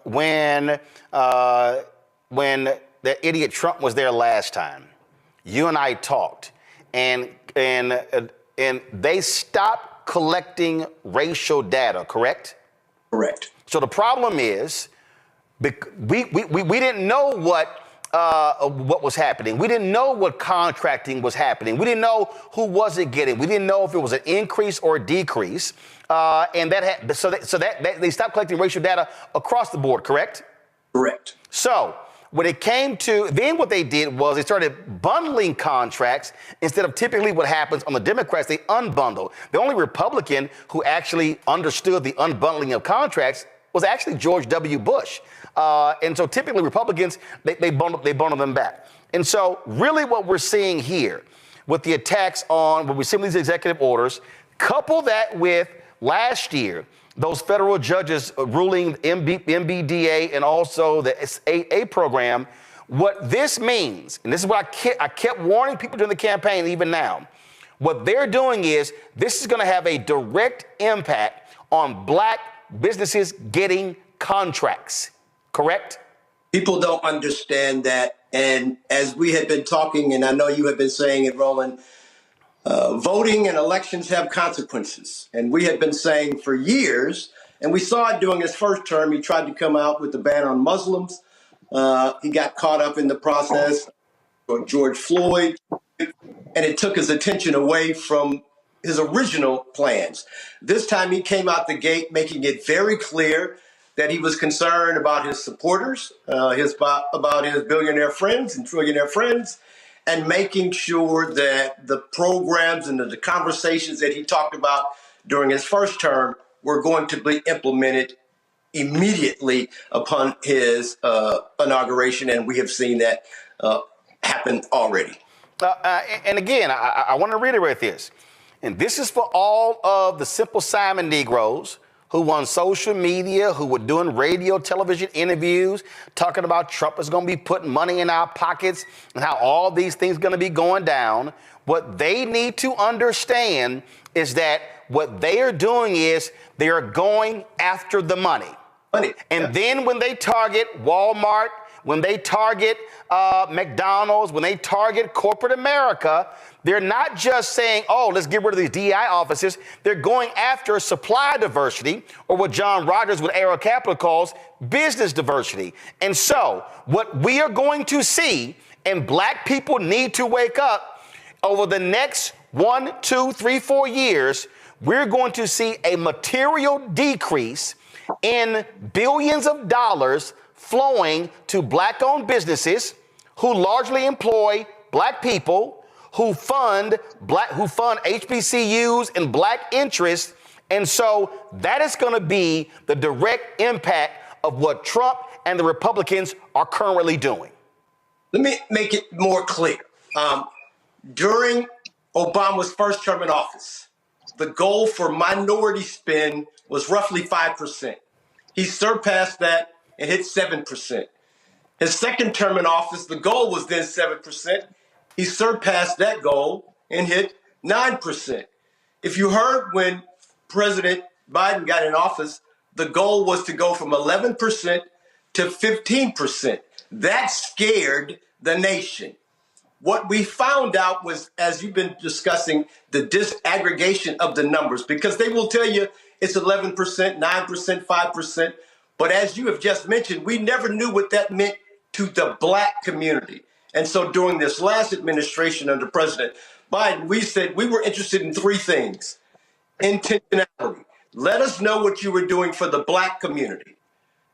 When the idiot Trump was there last time, you and I talked, and they stopped collecting racial data, correct? Correct. So the problem is, we didn't know what was happening. We didn't know what contracting was happening. We didn't know who was it getting. We didn't know if it was an increase or a decrease. And that they stopped collecting racial data across the board, correct? Correct. So when it came to, then what they did was they started bundling contracts instead of typically what happens on the Democrats, they unbundle. The only Republican who actually understood the unbundling of contracts was actually George W. Bush. And so typically Republicans, they bundle them back. And so really what we're seeing here with the attacks on, when we see these executive orders, couple that with last year, those federal judges ruling MBDA and also the AA program, what this means, and this is what I kept warning people during the campaign, even now, what they're doing is this is going to have a direct impact on Black businesses getting contracts, correct? People don't understand that. And as we had been talking, and I know you have been saying it, Roland, voting and elections have consequences. And we had been saying for years, and we saw it during his first term, he tried to come out with the ban on Muslims. He got caught up in the process of George Floyd, and it took his attention away from his original plans. This time he came out the gate making it very clear that he was concerned about his supporters, about his billionaire friends and trillionaire friends, and making sure that the programs and the conversations that he talked about during his first term were going to be implemented immediately upon his inauguration. And we have seen that happen already. And again, I want to reiterate this. And this is for all of the Simple Simon Negroes who on social media, who were doing radio, television interviews, talking about Trump is going to be putting money in our pockets and how all these things are going to be going down. What they need to understand is that what they are doing is they are going after the money. And then when they target Walmart, when they target McDonald's, when they target corporate America, they're not just saying, oh, let's get rid of these DI offices. They're going after supply diversity, or what John Rogers with Arrow Capital calls business diversity. And so what we are going to see, and Black people need to wake up, over the next 1, 2, 3, 4 years, we're going to see a material decrease in billions of dollars flowing to Black-owned businesses who largely employ Black people, who fund HBCUs and Black interests. And so that is going to be the direct impact of what Trump and the Republicans are currently doing. Let me make it more clear. During Obama's first term in office, the goal for minority spend was roughly 5%. He surpassed that and hit 7%. His second term in office, the goal was then 7%. He surpassed that goal and hit 9%. If you heard when President Biden got in office, the goal was to go from 11% to 15%. That scared the nation. What we found out was, as you've been discussing, the disaggregation of the numbers, because they will tell you it's 11%, 9%, 5%. But as you have just mentioned, we never knew what that meant to the Black community. And so during this last administration under President Biden, we said we were interested in three things: intentionality, Let us know what you were doing for the Black community.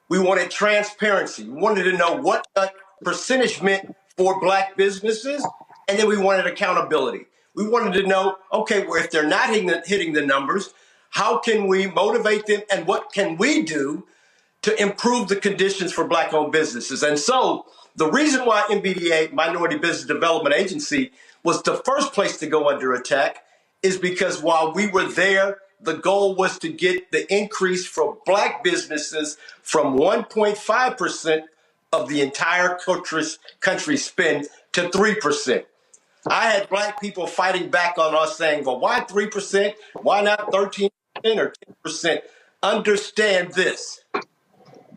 We wanted transparency. We wanted to know what that percentage meant for Black businesses, and then we wanted accountability. We wanted to know, okay, well, if they're not hitting the numbers, how can we motivate them, and what can we do to improve the conditions for Black-owned businesses? And so the reason why MBDA, Minority Business Development Agency, was the first place to go under attack is because while we were there, the goal was to get the increase for Black businesses from 1.5% of the entire country spend to 3%. I had Black people fighting back on us saying, well, why 3%? Why not 13% or 10%? Understand this.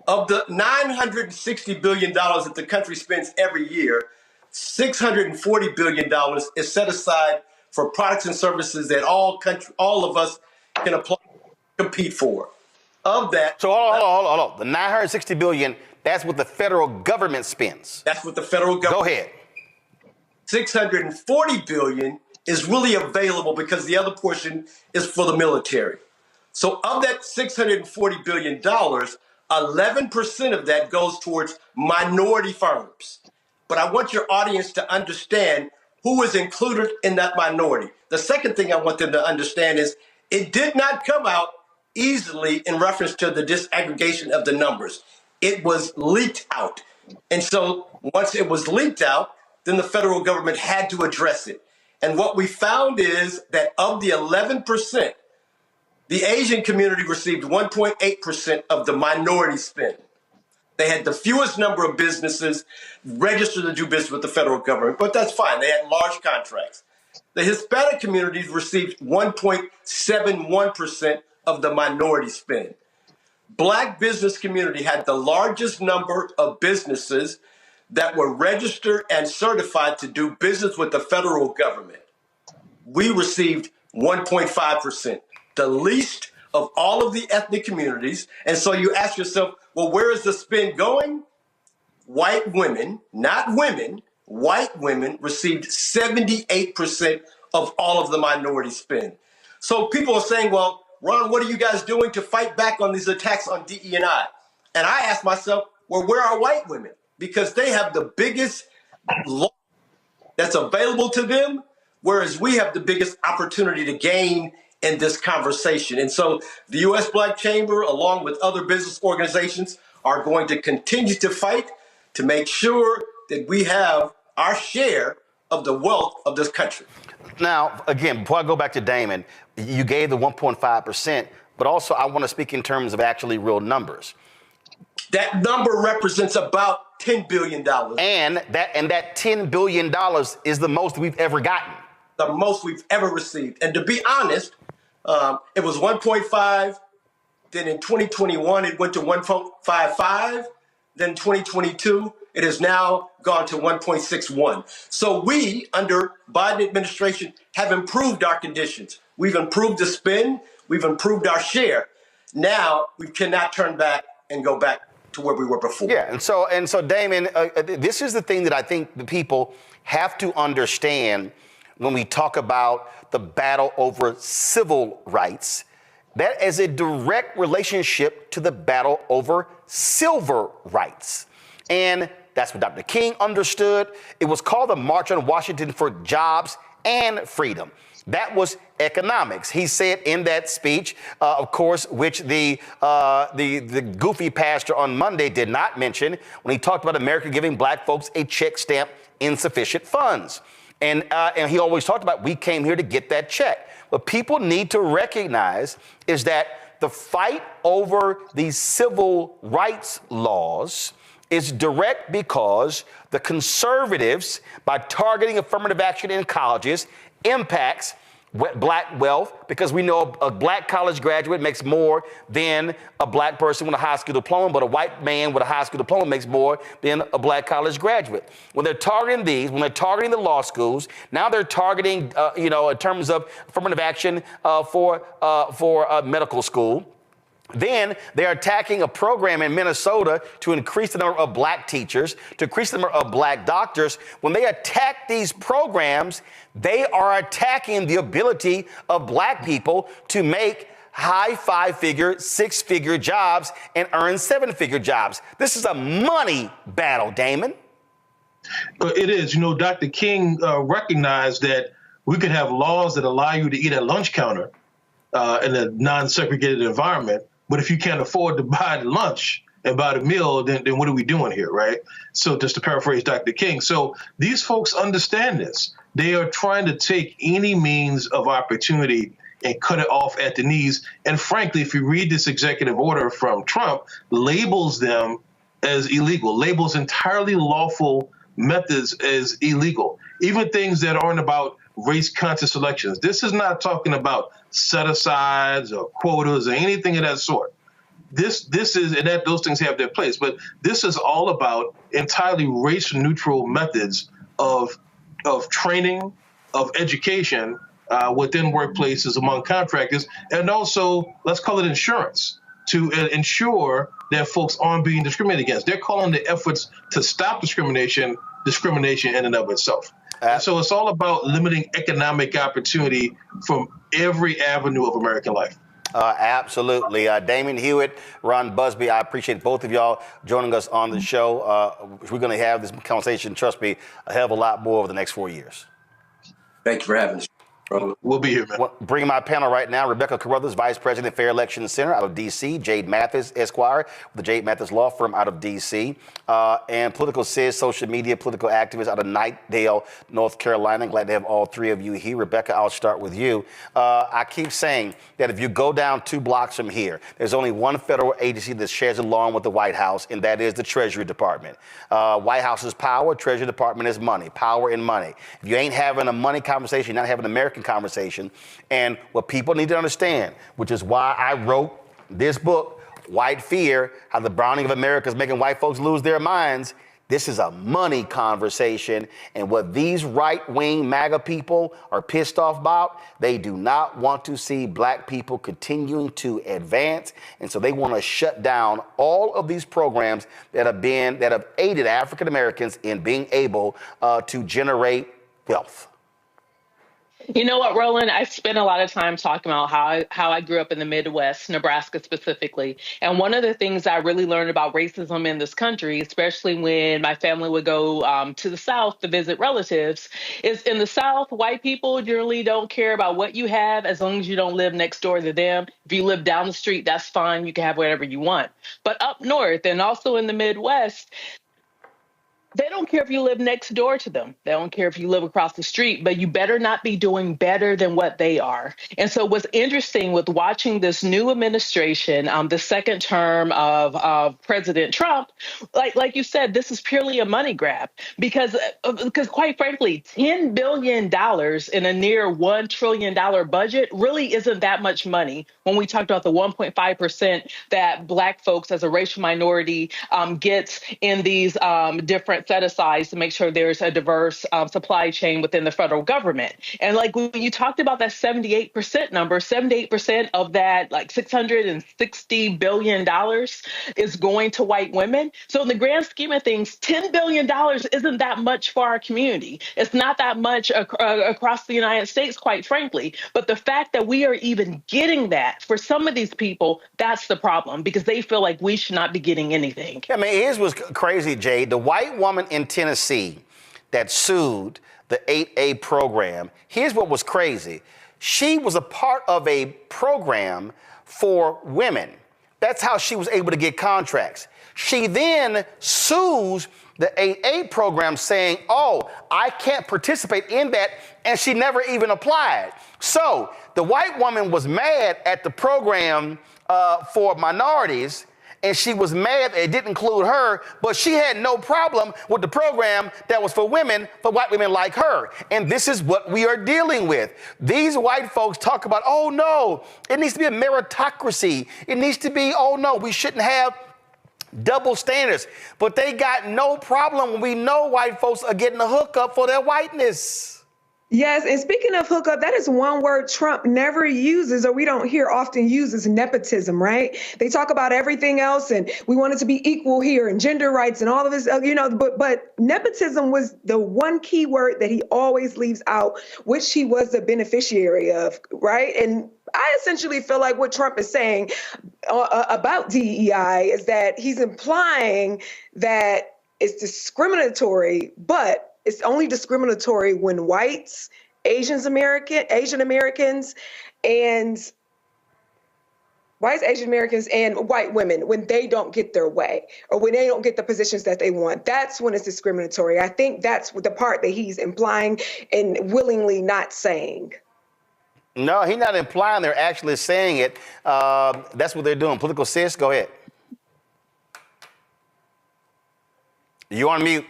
Of the $960 billion that the country spends every year, $640 billion is set aside for products and services that all of us can apply, compete for. Of that, so hold on. The $960 billion, that's what the federal government spends. That's what the federal government. Go ahead. $640 billion is really available because the other portion is for the military. So of that $640 billion, 11% of that goes towards minority firms. But I want your audience to understand who is included in that minority. The second thing I want them to understand is it did not come out easily in reference to the disaggregation of the numbers. It was leaked out. And so once it was leaked out, then the federal government had to address it. And what we found is that of the 11%, the Asian community received 1.8% of the minority spend. They had the fewest number of businesses registered to do business with the federal government, but that's fine. They had large contracts. The Hispanic communities received 1.71% of the minority spend. Black business community had the largest number of businesses that were registered and certified to do business with the federal government. We received 1.5%, the least of all of the ethnic communities. And so you ask yourself, well, where is the spend going? White women, not women, white women received 78% of all of the minority spend. So people are saying, well, Ron, what are you guys doing to fight back on these attacks on DE&I? And I ask myself, well, where are white women? Because they have the biggest law that's available to them, whereas we have the biggest opportunity to gain in this conversation. And so the U.S. Black Chamber, along with other business organizations, are going to continue to fight to make sure that we have our share of the wealth of this country. Now, again, before I go back to Damon, you gave the 1.5%, but also I want to speak in terms of actually real numbers. That number represents about $10 billion. And that $10 billion is the most we've ever gotten. The most we've ever received. And to be honest, it was 1.5. Then in 2021, it went to 1.55. Then 2022, it has now gone to 1.61. So we, under Biden administration, have improved our conditions. We've improved the spend. We've improved our share. Now we cannot turn back and go back to where we were before. Yeah, and so Damon, this is the thing that I think the people have to understand when we talk about the battle over civil rights. That is a direct relationship to the battle over civil rights. And that's what Dr. King understood. It was called the March on Washington for Jobs and Freedom. That was economics. He said in that speech, of course, which the goofy pastor on Monday did not mention when he talked about America giving black folks a check stamp insufficient funds. And he always talked about we came here to get that check. What people need to recognize is that the fight over these civil rights laws is direct because the conservatives, by targeting affirmative action in colleges, impacts black wealth, because we know a black college graduate makes more than a black person with a high school diploma, but a white man with a high school diploma makes more than a black college graduate. When they're targeting these, when they're targeting the law schools, now they're targeting, in terms of affirmative action for medical school. Then they're attacking a program in Minnesota to increase the number of black teachers, to increase the number of black doctors. When they attack these programs, they are attacking the ability of black people to make high 5-figure, 6-figure jobs and earn 7-figure jobs. This is a money battle, Damon. It is. You know, Dr. King recognized that we could have laws that allow you to eat at lunch counter in a non-segregated environment, but if you can't afford to buy the lunch and buy the meal, then what are we doing here, right? So just to paraphrase Dr. King. So these folks understand this. They are trying to take any means of opportunity and cut it off at the knees. And frankly, if you read this executive order from Trump, labels them as illegal, labels entirely lawful methods as illegal, even things that aren't about race-conscious elections. This is not talking about set-asides or quotas or anything of that sort. This is, and that those things have their place, but this is all about entirely race-neutral methods of training, of education within workplaces among contractors, and also, let's call it insurance, to ensure that folks aren't being discriminated against. They're calling the efforts to stop discrimination in and of itself. And so it's all about limiting economic opportunity from every avenue of American life. Absolutely. Damon Hewitt, Ron Busby, I appreciate both of y'all joining us on the show. We're going to have this conversation, trust me, a hell of a lot more over the next 4 years. Thank you for having us. We'll be here, man. Bringing my panel right now, Rebecca Carruthers, Vice President, Fair Election Center out of D.C., Jade Mathis, Esquire, the Jade Mathis Law Firm out of D.C., and Political Sis, social media, political activist out of Knightdale, North Carolina. Glad to have all three of you here. Rebecca, I'll start with you. I keep saying that if you go down 2 blocks from here, there's only one federal agency that shares a lawn with the White House, and that is the Treasury Department. White House is power, Treasury Department is money, power and money. If you ain't having a money conversation, you're not having an American conversation. And what people need to understand, which is why I wrote this book, White Fear, How the Browning of America is Making White Folks Lose Their Minds. This is a money conversation. And what these right-wing MAGA people are pissed off about, they do not want to see black people continuing to advance. And so they want to shut down all of these programs that have aided African Americans in being able to generate wealth. You know what, Roland? I spent a lot of time talking about how I grew up in the Midwest, Nebraska specifically. And one of the things I really learned about racism in this country, especially when my family would go to the South to visit relatives, is in the South, white people generally don't care about what you have as long as you don't live next door to them. If you live down the street, that's fine. You can have whatever you want. But up north and also in the Midwest, they don't care if you live next door to them. They don't care if you live across the street, but you better not be doing better than what they are. And so what's interesting with watching this new administration, the second term of President Trump, like you said, this is purely a money grab because quite frankly, $10 billion in a near $1 trillion budget really isn't that much money when we talked about the 1.5% that Black folks as a racial minority gets in these different set-asides to make sure there's a diverse supply chain within the federal government. And like when you talked about that 78% number, 78% of that, like $660 billion is going to white women. So in the grand scheme of things, $10 billion isn't that much for our community. It's not that much across the United States, quite frankly. But the fact that we are even getting that for some of these people, that's the problem because they feel like we should not be getting anything. I mean, here's what's crazy, Jay. The white woman in Tennessee that sued the 8A program, here's what was crazy. She was a part of a program for women. That's how she was able to get contracts. She then sues the 8A program saying, oh, I can't participate in that, and she never even applied. So the white woman was mad at the program for minorities, and she was mad it didn't include her, but she had no problem with the program that was for women, for white women like her. And this is what we are dealing with. These white folks talk about, oh no, it needs to be a meritocracy. It needs to be, oh no, we shouldn't have double standards. But they got no problem when we know white folks are getting a hookup for their whiteness. Yes, and speaking of hookup, that is one word Trump never uses, or we don't hear often used, is nepotism, right? They talk about everything else, and we want it to be equal here, and gender rights, and all of this, but nepotism was the one key word that he always leaves out, which he was the beneficiary of, right? And I essentially feel like what Trump is saying about DEI is that he's implying that it's discriminatory, but it's only discriminatory when whites, Asian Americans, and white women, when they don't get their way or when they don't get the positions that they want. That's when it's discriminatory. I think that's the part that he's implying and willingly not saying. No, he's not implying, they're actually saying it. That's what they're doing. Political sis, go ahead. You on mute.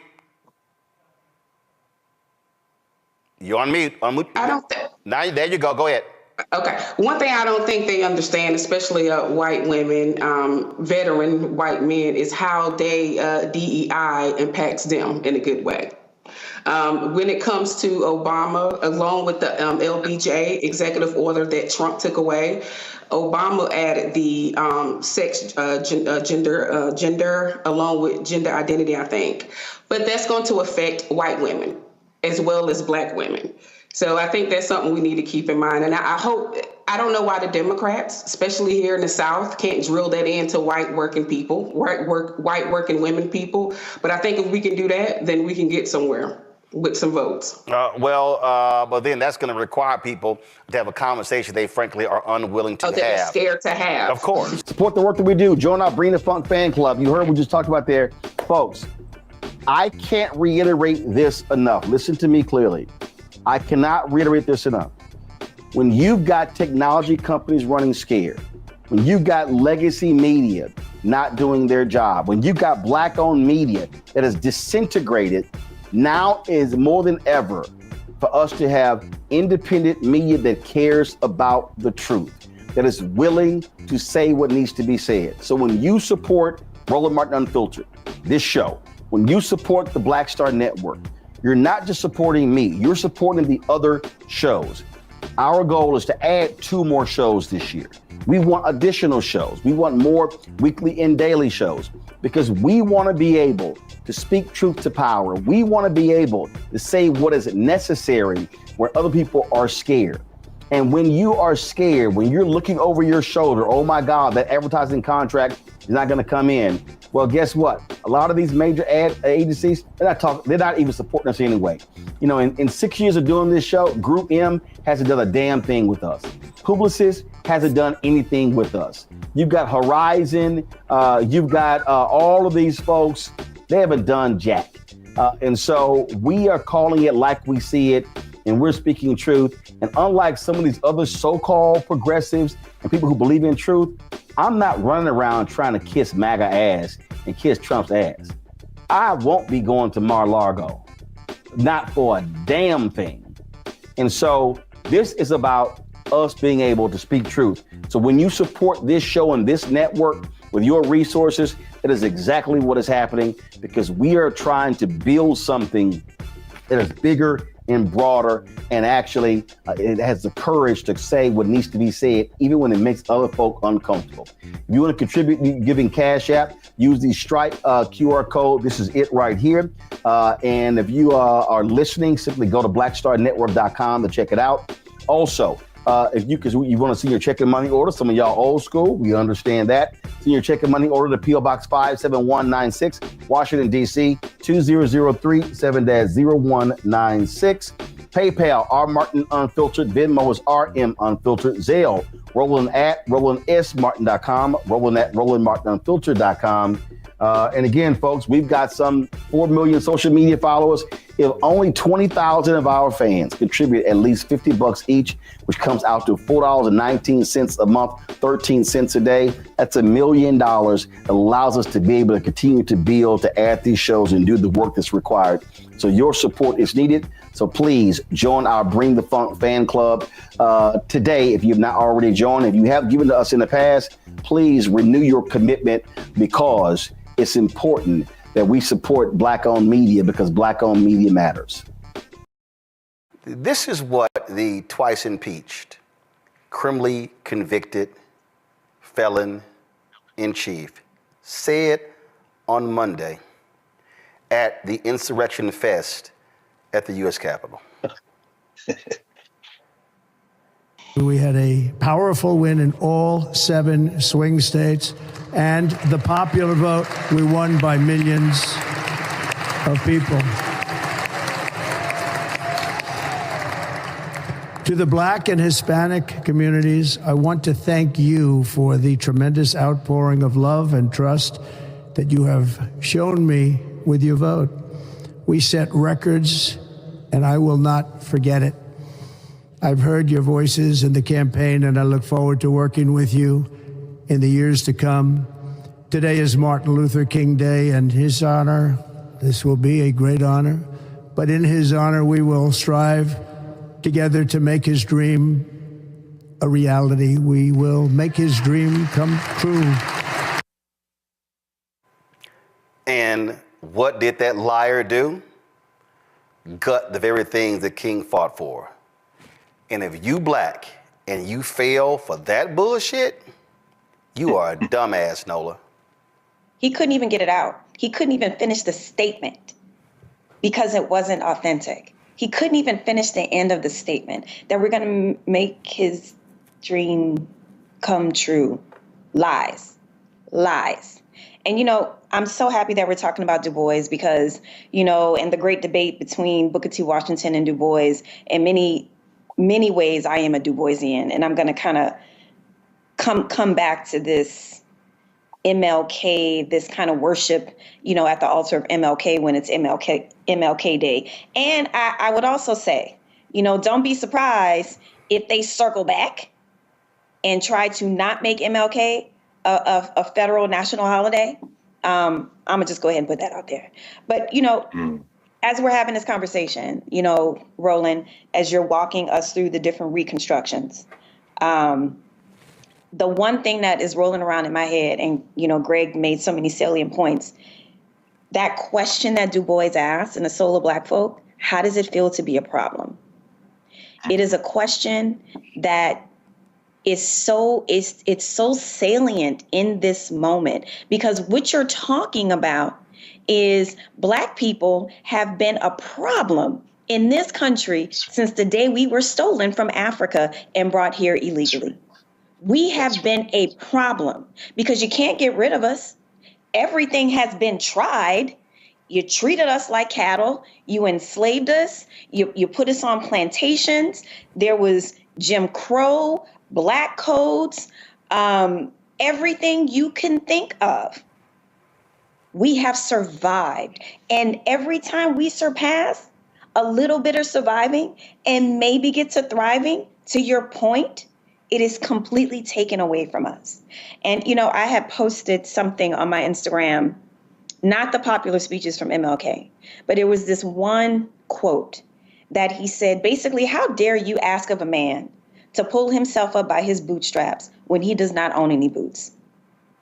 You're on mute. I don't Now, there you go. Go ahead. Okay. One thing I don't think they understand, especially white women, veteran white men, is how DEI impacts them in a good way. When it comes to Obama, along with the LBJ executive order that Trump took away, Obama added the gender along with gender identity, I think. But that's going to affect white women as well as black women. So I think that's something we need to keep in mind. And I don't know why the Democrats, especially here in the South, can't drill that into white working people, white working women people. But I think if we can do that, then we can get somewhere with some votes. But then that's going to require people to have a conversation they frankly are unwilling to have. They're scared to have. Of course. Support the work that we do. Join our Bring the Funk fan club. You heard what we just talked about there. Folks, I can't reiterate this enough. Listen to me clearly. I cannot reiterate this enough. When you've got technology companies running scared, when you've got legacy media not doing their job, when you've got black-owned media that is disintegrated, now is more than ever for us to have independent media that cares about the truth, that is willing to say what needs to be said. So when you support Roland Martin Unfiltered, this show, when you support the Black Star Network, you're not just supporting me, you're supporting the other shows. Our goal is to add 2 more shows this year. We want additional shows. We want more weekly and daily shows because we want to be able to speak truth to power. We want to be able to say what is necessary where other people are scared. And when you are scared, when you're looking over your shoulder, oh my God, that advertising contract is not going to come in. Well, guess what? A lot of these major ad agencies, they're not even supporting us anyway. You know, in 6 years of doing this show, Group M hasn't done a damn thing with us. Publicis hasn't done anything with us. You've got Horizon, you've got all of these folks, they haven't done jack. And so we are calling it like we see it, and we're speaking truth. And unlike some of these other so-called progressives and people who believe in truth, I'm not running around trying to kiss MAGA ass and kiss Trump's ass. I won't be going to Mar-a-Lago, not for a damn thing. And so this is about us being able to speak truth. So when you support this show and this network with your resources, that is exactly what is happening, because we are trying to build something that is bigger and broader, and actually it has the courage to say what needs to be said, even when it makes other folk uncomfortable. If you want to contribute giving Cash App, use the Stripe QR code. This is it right here. And if you are listening, simply go to blackstarnetwork.com to check it out. Also, if you want to see your check and money order, some of y'all old school, we understand that. See your check and money order to P.O. Box 57196, Washington, D.C., 2003 7-0196. PayPal, R. Martin Unfiltered. Venmo is RM Unfiltered. Zelle, Roland at RolandSMartin.com, Roland at RolandMartinUnfiltered.com. And again, folks, we've got some 4 million social media followers. If only 20,000 of our fans contribute at least $50 each, which comes out to $4.19 a month, 13 cents a day, that's $1 million that allows us to be able to continue to build, to add these shows and do the work that's required. So your support is needed. So please join our Bring the Funk fan club today. If you've not already joined, if you have given to us in the past, please renew your commitment, because it's important that we support Black-owned media, because Black-owned media matters. This is what the twice impeached, criminally convicted felon in chief said on Monday at the Insurrection Fest at the U.S. Capitol. We had a powerful win in all 7 swing states, and the popular vote, we won by millions of people. To the Black and Hispanic communities, I want to thank you for the tremendous outpouring of love and trust that you have shown me with your vote. We set records, and I will not forget it. I've heard your voices in the campaign, and I look forward to working with you in the years to come. Today is Martin Luther King Day, and his honor, this will be a great honor, but in his honor, we will strive together to make his dream a reality. We will make his dream come true. And what did that liar do? Gut the very things that King fought for. And if you Black and you fail for that bullshit, you are a dumbass, Nola. He couldn't even get it out. He couldn't even finish the statement because it wasn't authentic. He couldn't even finish the end of the statement that we're going to make his dream come true. Lies. Lies. And, you know, I'm so happy that we're talking about Du Bois because, you know, in the great debate between Booker T. Washington and Du Bois, in many ways, I am a Du Boisian, and I'm going to kind of come back to this MLK, this kind of worship, you know, at the altar of MLK when it's MLK Day. And I would also say, you know, don't be surprised if they circle back and try to not make MLK a federal national holiday. I'm gonna just go ahead and put that out there. But, you know, as we're having this conversation, you know, Roland, as you're walking us through the different reconstructions, the one thing that is rolling around in my head, and, you know, Greg made so many salient points, that question that Du Bois asked in The Soul of Black Folk, how does it feel to be a problem? It is a question that is so salient in this moment, because what you're talking about is Black people have been a problem in this country since the day we were stolen from Africa and brought here illegally. We have been a problem because you can't get rid of us. Everything has been tried. You treated us like cattle. You enslaved us. You put us on plantations. There was Jim Crow, Black codes, everything you can think of. We have survived. And every time we surpass a little bit of surviving and maybe get to thriving, to your point, it is completely taken away from us. And, you know, I had posted something on my Instagram, not the popular speeches from MLK, but it was this one quote that he said, basically, how dare you ask of a man to pull himself up by his bootstraps when he does not own any boots?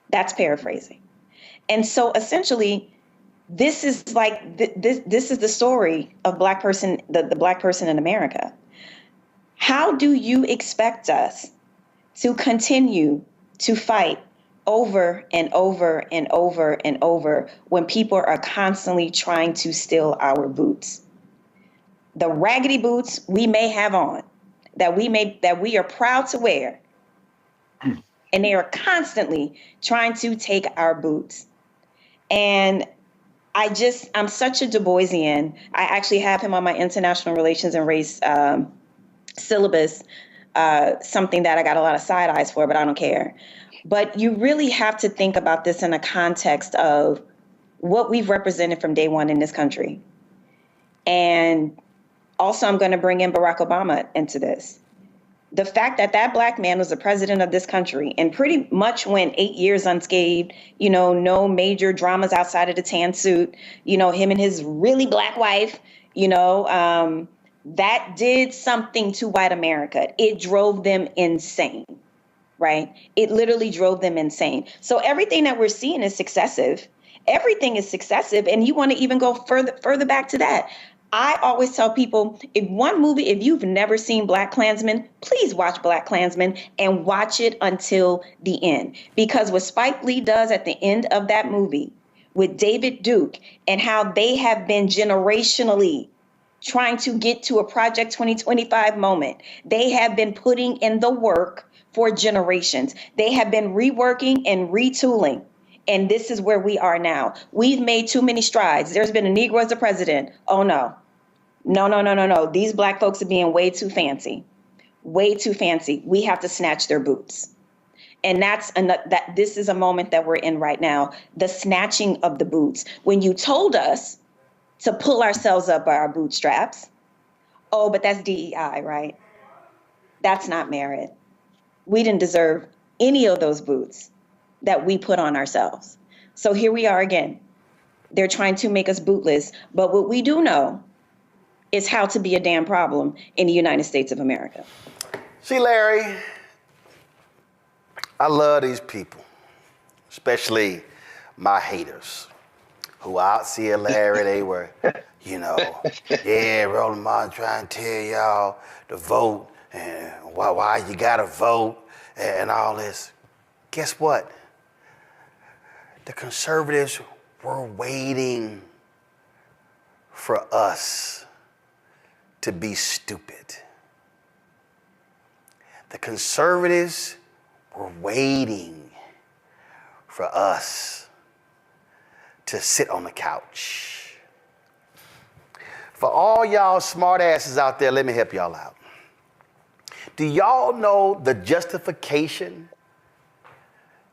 That's paraphrasing. And so essentially, this is like, this is the story of Black person, the Black person in America. How do you expect us to continue to fight over and over and over and over when people are constantly trying to steal our boots? The raggedy boots we may have on, that we are proud to wear, and they are constantly trying to take our boots. And I'm such a Du Boisian. I actually have him on my international relations and race syllabus, something that I got a lot of side eyes for, but I don't care. But you really have to think about this in a context of what we've represented from day one in this country. And also, I'm going to bring in Barack Obama into this. The fact that that Black man was the president of this country and pretty much went 8 years unscathed, you know, no major dramas outside of the tan suit, you know, him and his really Black wife, you know, that did something to white America. It drove them insane, right? It literally drove them insane. So everything that we're seeing is successive. Everything is successive. And you want to even go further back to that. I always tell people, if you've never seen Black Klansman, please watch Black Klansman and watch it until the end. Because what Spike Lee does at the end of that movie with David Duke and how they have been generationally trying to get to a Project 2025 moment, they have been putting in the work for generations. They have been reworking and retooling. And this is where we are now. We've made too many strides. There's been a Negro as the president. Oh, no. No. These Black folks are being way too fancy. Way too fancy. We have to snatch their boots. And this is a moment that we're in right now, the snatching of the boots. When you told us to pull ourselves up by our bootstraps, oh, but that's DEI, right? That's not merit. We didn't deserve any of those boots that we put on ourselves. So here we are again. They're trying to make us bootless. But what we do know is how to be a damn problem in the United States of America. See, Larry, I love these people, especially my haters, who out see Larry, they were, yeah, Roland Martin trying to tell y'all to vote and why you gotta vote and all this. Guess what? The conservatives were waiting for us to be stupid. The conservatives were waiting for us to sit on the couch. For all y'all smart asses out there, let me help y'all out. Do y'all know the justification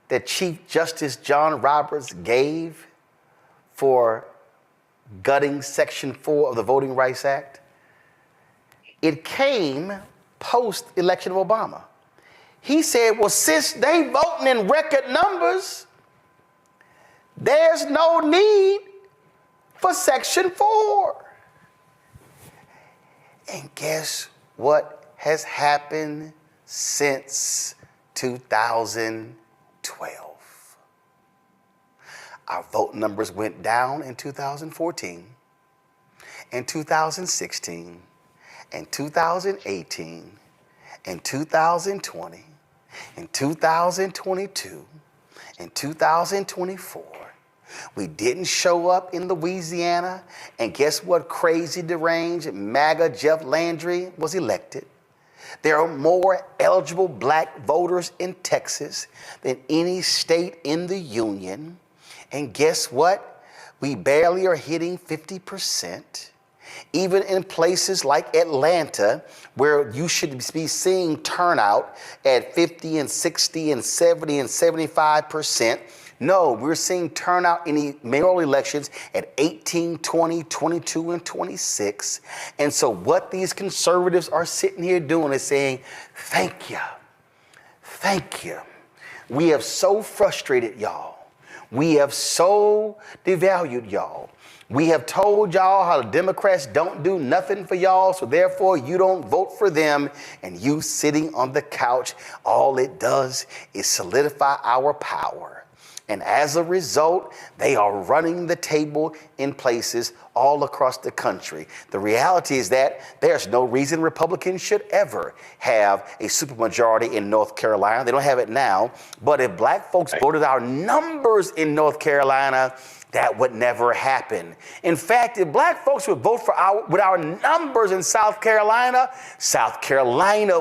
that Chief Justice John Roberts gave for gutting Section 4 of the Voting Rights Act? It came post-election of Obama. He said, well, since they voting in record numbers, there's no need for Section 4. And guess what has happened since 2012? Our vote numbers went down in 2014, and 2016, and 2018, and 2020, and 2022, and 2024. We didn't show up in Louisiana, and guess what? Crazy, deranged, MAGA Jeff Landry was elected. There are more eligible Black voters in Texas than any state in the union. And guess what? We barely are hitting 50%. Even in places like Atlanta, where you should be seeing turnout at 50 and 60 and 70 and 75%. No, we're seeing turnout in the mayoral elections at 18, 20, 22, and 26. And so what these conservatives are sitting here doing is saying, thank you. Thank you. We have so frustrated y'all. We have so devalued y'all. We have told y'all how the Democrats don't do nothing for y'all, so therefore you don't vote for them, and you sitting on the couch, all it does is solidify our power. And as a result, they are running the table in places all across the country. The reality is that there's no reason Republicans should ever have a supermajority in North Carolina. They don't have it now. But if Black folks voted our numbers in North Carolina, that would never happen. In fact, if Black folks would vote with our numbers in South Carolina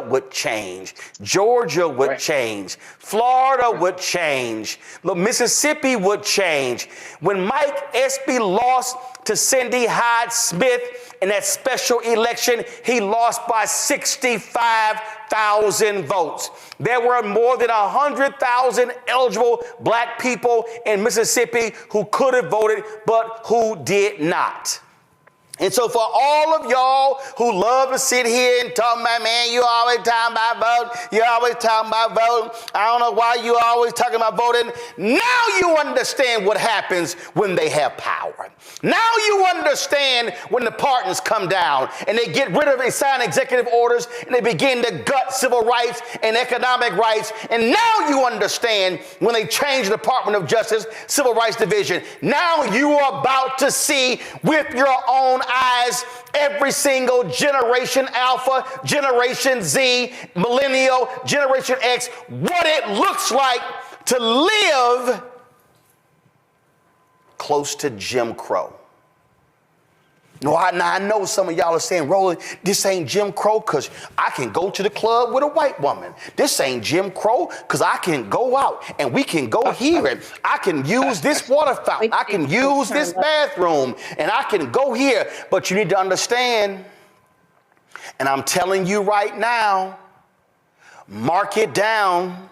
would change. Georgia would change. Florida would change. Mississippi would change. When Mike Espy lost to Cindy Hyde Smith in that special election, he lost by 65,000 votes. There were more than 100,000 eligible Black people in Mississippi who could have voted, but who did not. And so for all of y'all who love to sit here and talk about, man, you always talking about voting, you always talking about voting, I don't know why you always talking about voting. Now you understand what happens when they have power. Now you understand when the pardons come down and they get rid of and sign executive orders and they begin to gut civil rights and economic rights. And now you understand when they change the Department of Justice Civil Rights Division. Now you are about to see with your own eyes every single Generation Alpha, Generation Z, Millennial, Generation X, what it looks like to live close to Jim Crow. Now I know some of y'all are saying, Roland, this ain't Jim Crow because I can go to the club with a white woman. This ain't Jim Crow because I can go out and we can go here and I can use this water fountain. I can use this bathroom and I can go here. But you need to understand, and I'm telling you right now, mark it down,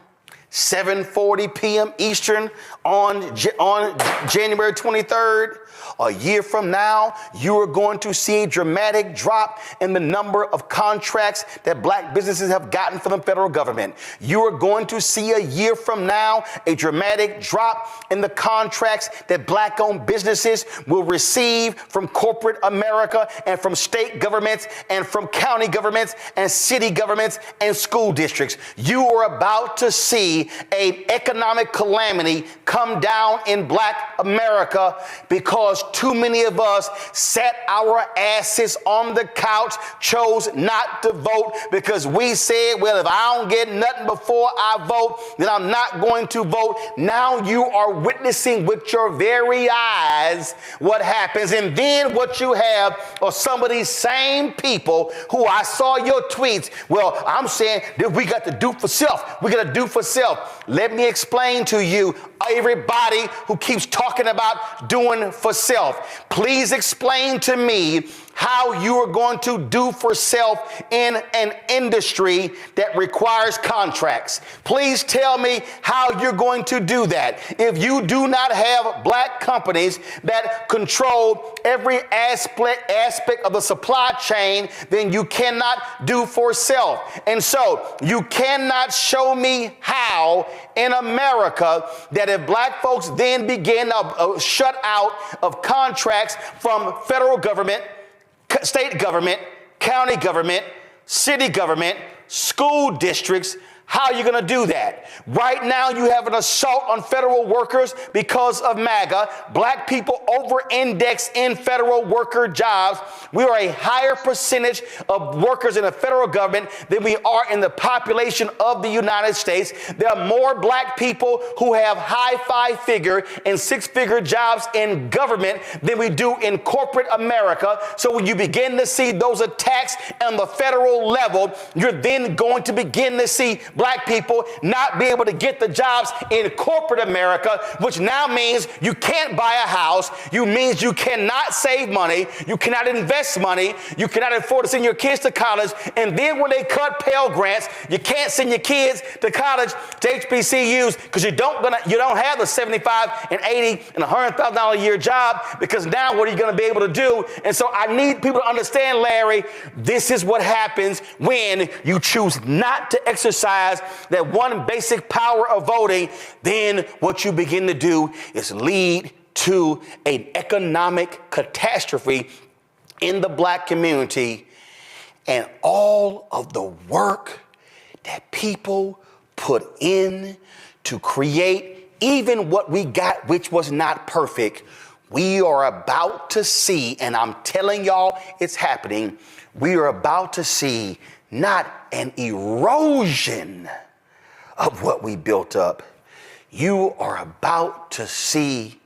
7:40 p.m. Eastern on January 23rd. A year from now, you are going to see a dramatic drop in the number of contracts that black businesses have gotten from the federal government. You are going to see a year from now a dramatic drop in the contracts that black-owned businesses will receive from corporate America and from state governments and from county governments and city governments and school districts. You are about to see an economic calamity come down in black America because too many of us sat our asses on the couch, chose not to vote because we said, well, if I don't get nothing before I vote, then I'm not going to vote. Now you are witnessing with your very eyes what happens. And then what you have are some of these same people who I saw your tweets. Well, I'm saying that we got to do for self. We got to do for self. Let me explain to you, everybody who keeps talking about doing for self, please explain to me how you are going to do for self in an industry that requires contracts. Please tell me how you're going to do that. If you do not have black companies that control every aspect of the supply chain, then you cannot do for self. And so you cannot show me how in America that if black folks then begin to shut out of contracts from federal government, state government, county government, city government, school districts, how are you going to do that? Right now, you have an assault on federal workers because of MAGA. Black people over-index in federal worker jobs. We are a higher percentage of workers in the federal government than we are in the population of the United States. There are more black people who have high five-figure and six-figure jobs in government than we do in corporate America. So when you begin to see those attacks on the federal level, you're then going to begin to see black people not be able to get the jobs in corporate America, which now means you can't buy a house. You means you cannot save money. You cannot invest money. You cannot afford to send your kids to college. And then when they cut Pell Grants, you can't send your kids to college to HBCUs because you don't have the $75 and $80 and $100,000 a year job, because now what are you going to be able to do? And so I need people to understand, Larry, this is what happens when you choose not to exercise that one basic power of voting. Then what you begin to do is lead to an economic catastrophe in the black community, and all of the work that people put in to create even what we got, which was not perfect. We are about to see, and I'm telling y'all it's happening, we are about to see not an erosion of what we built up. You are about to see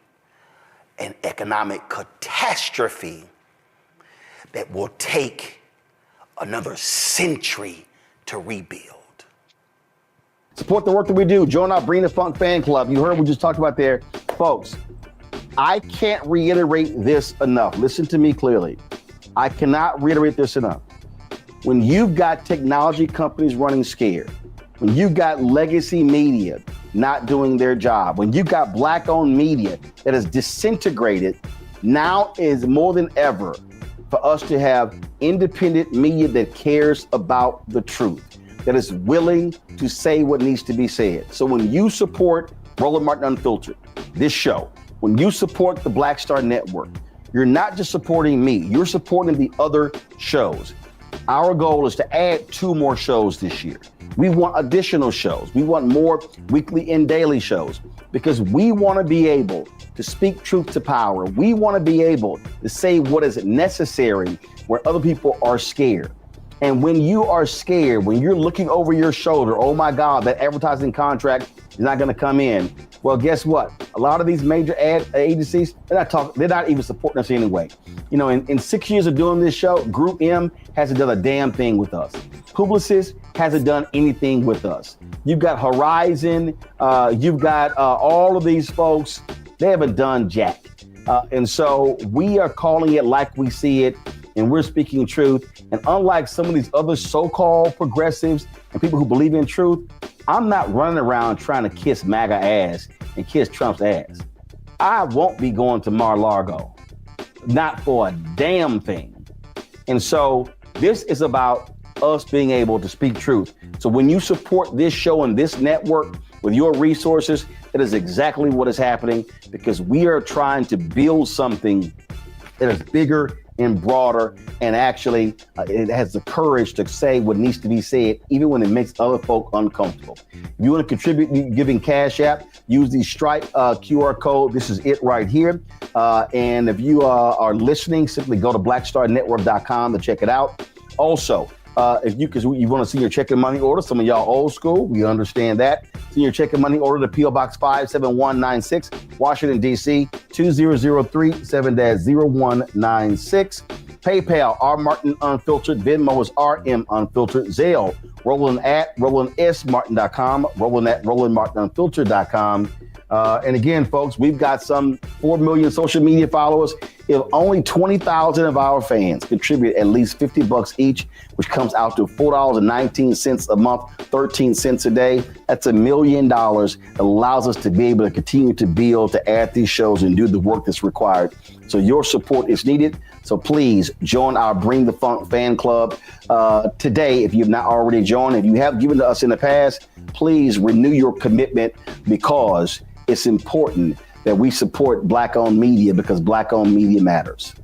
an economic catastrophe that will take another century to rebuild. Support the work that we do. Join our Bring the Funk fan club. You heard we just talked about there. Folks, I can't reiterate this enough. Listen to me clearly. I cannot reiterate this enough. When you've got technology companies running scared, when you've got legacy media not doing their job, when you've got black-owned media that is disintegrated, now is more than ever for us to have independent media that cares about the truth, that is willing to say what needs to be said. So when you support Roland Martin Unfiltered, this show, when you support the Black Star Network, you're not just supporting me, you're supporting the other shows. Our goal is to add 2 more shows this year. We want additional shows. We want more weekly and daily shows because we want to be able to speak truth to power. We want to be able to say what is necessary where other people are scared. And when you are scared, when you're looking over your shoulder, oh my God, that advertising contract is not going to come in. Well, guess what? A lot of these major ad agencies, they're not even supporting us anyway. You know, in 6 years of doing this show, Group M hasn't done a damn thing with us. Publicis hasn't done anything with us. You've got Horizon, you've got all of these folks, they haven't done jack. And so we are calling it like we see it, and we're speaking truth. And unlike some of these other so-called progressives and people who believe in truth, I'm not running around trying to kiss MAGA ass and kiss Trump's ass. I won't be going to Mar-a-Lago, not for a damn thing. And so this is about us being able to speak truth. So when you support this show and this network with your resources, that is exactly what is happening, because we are trying to build something that is bigger and broader, and actually it has the courage to say what needs to be said, even when it makes other folk uncomfortable. If you want to contribute giving Cash App, use the Stripe QR code. This is it right here. And if you are listening, simply go to blackstarnetwork.com to check it out. Also, because you want to see your checking money order, some of y'all old school, we understand that. See your checking money order to P.O. Box 57196, Washington, D.C., 2003-7-0196. PayPal, R. Martin Unfiltered. Venmo is RM Unfiltered. Zelle, Roland at RolandSMartin.com, Roland at RolandMartinUnfiltered.com. And again, folks, we've got some 4 million social media followers. If only 20,000 of our fans contribute at least $50 each, which comes out to $4.19 a month, 13 cents a day, that's $1 million. That allows us to be able to continue to build, to add these shows and do the work that's required. So your support is needed. So please join our Bring the Funk fan club today. If you've not already joined, if you have given to us in the past, please renew your commitment, because it's important that we support Black-owned media, because Black-owned media matters.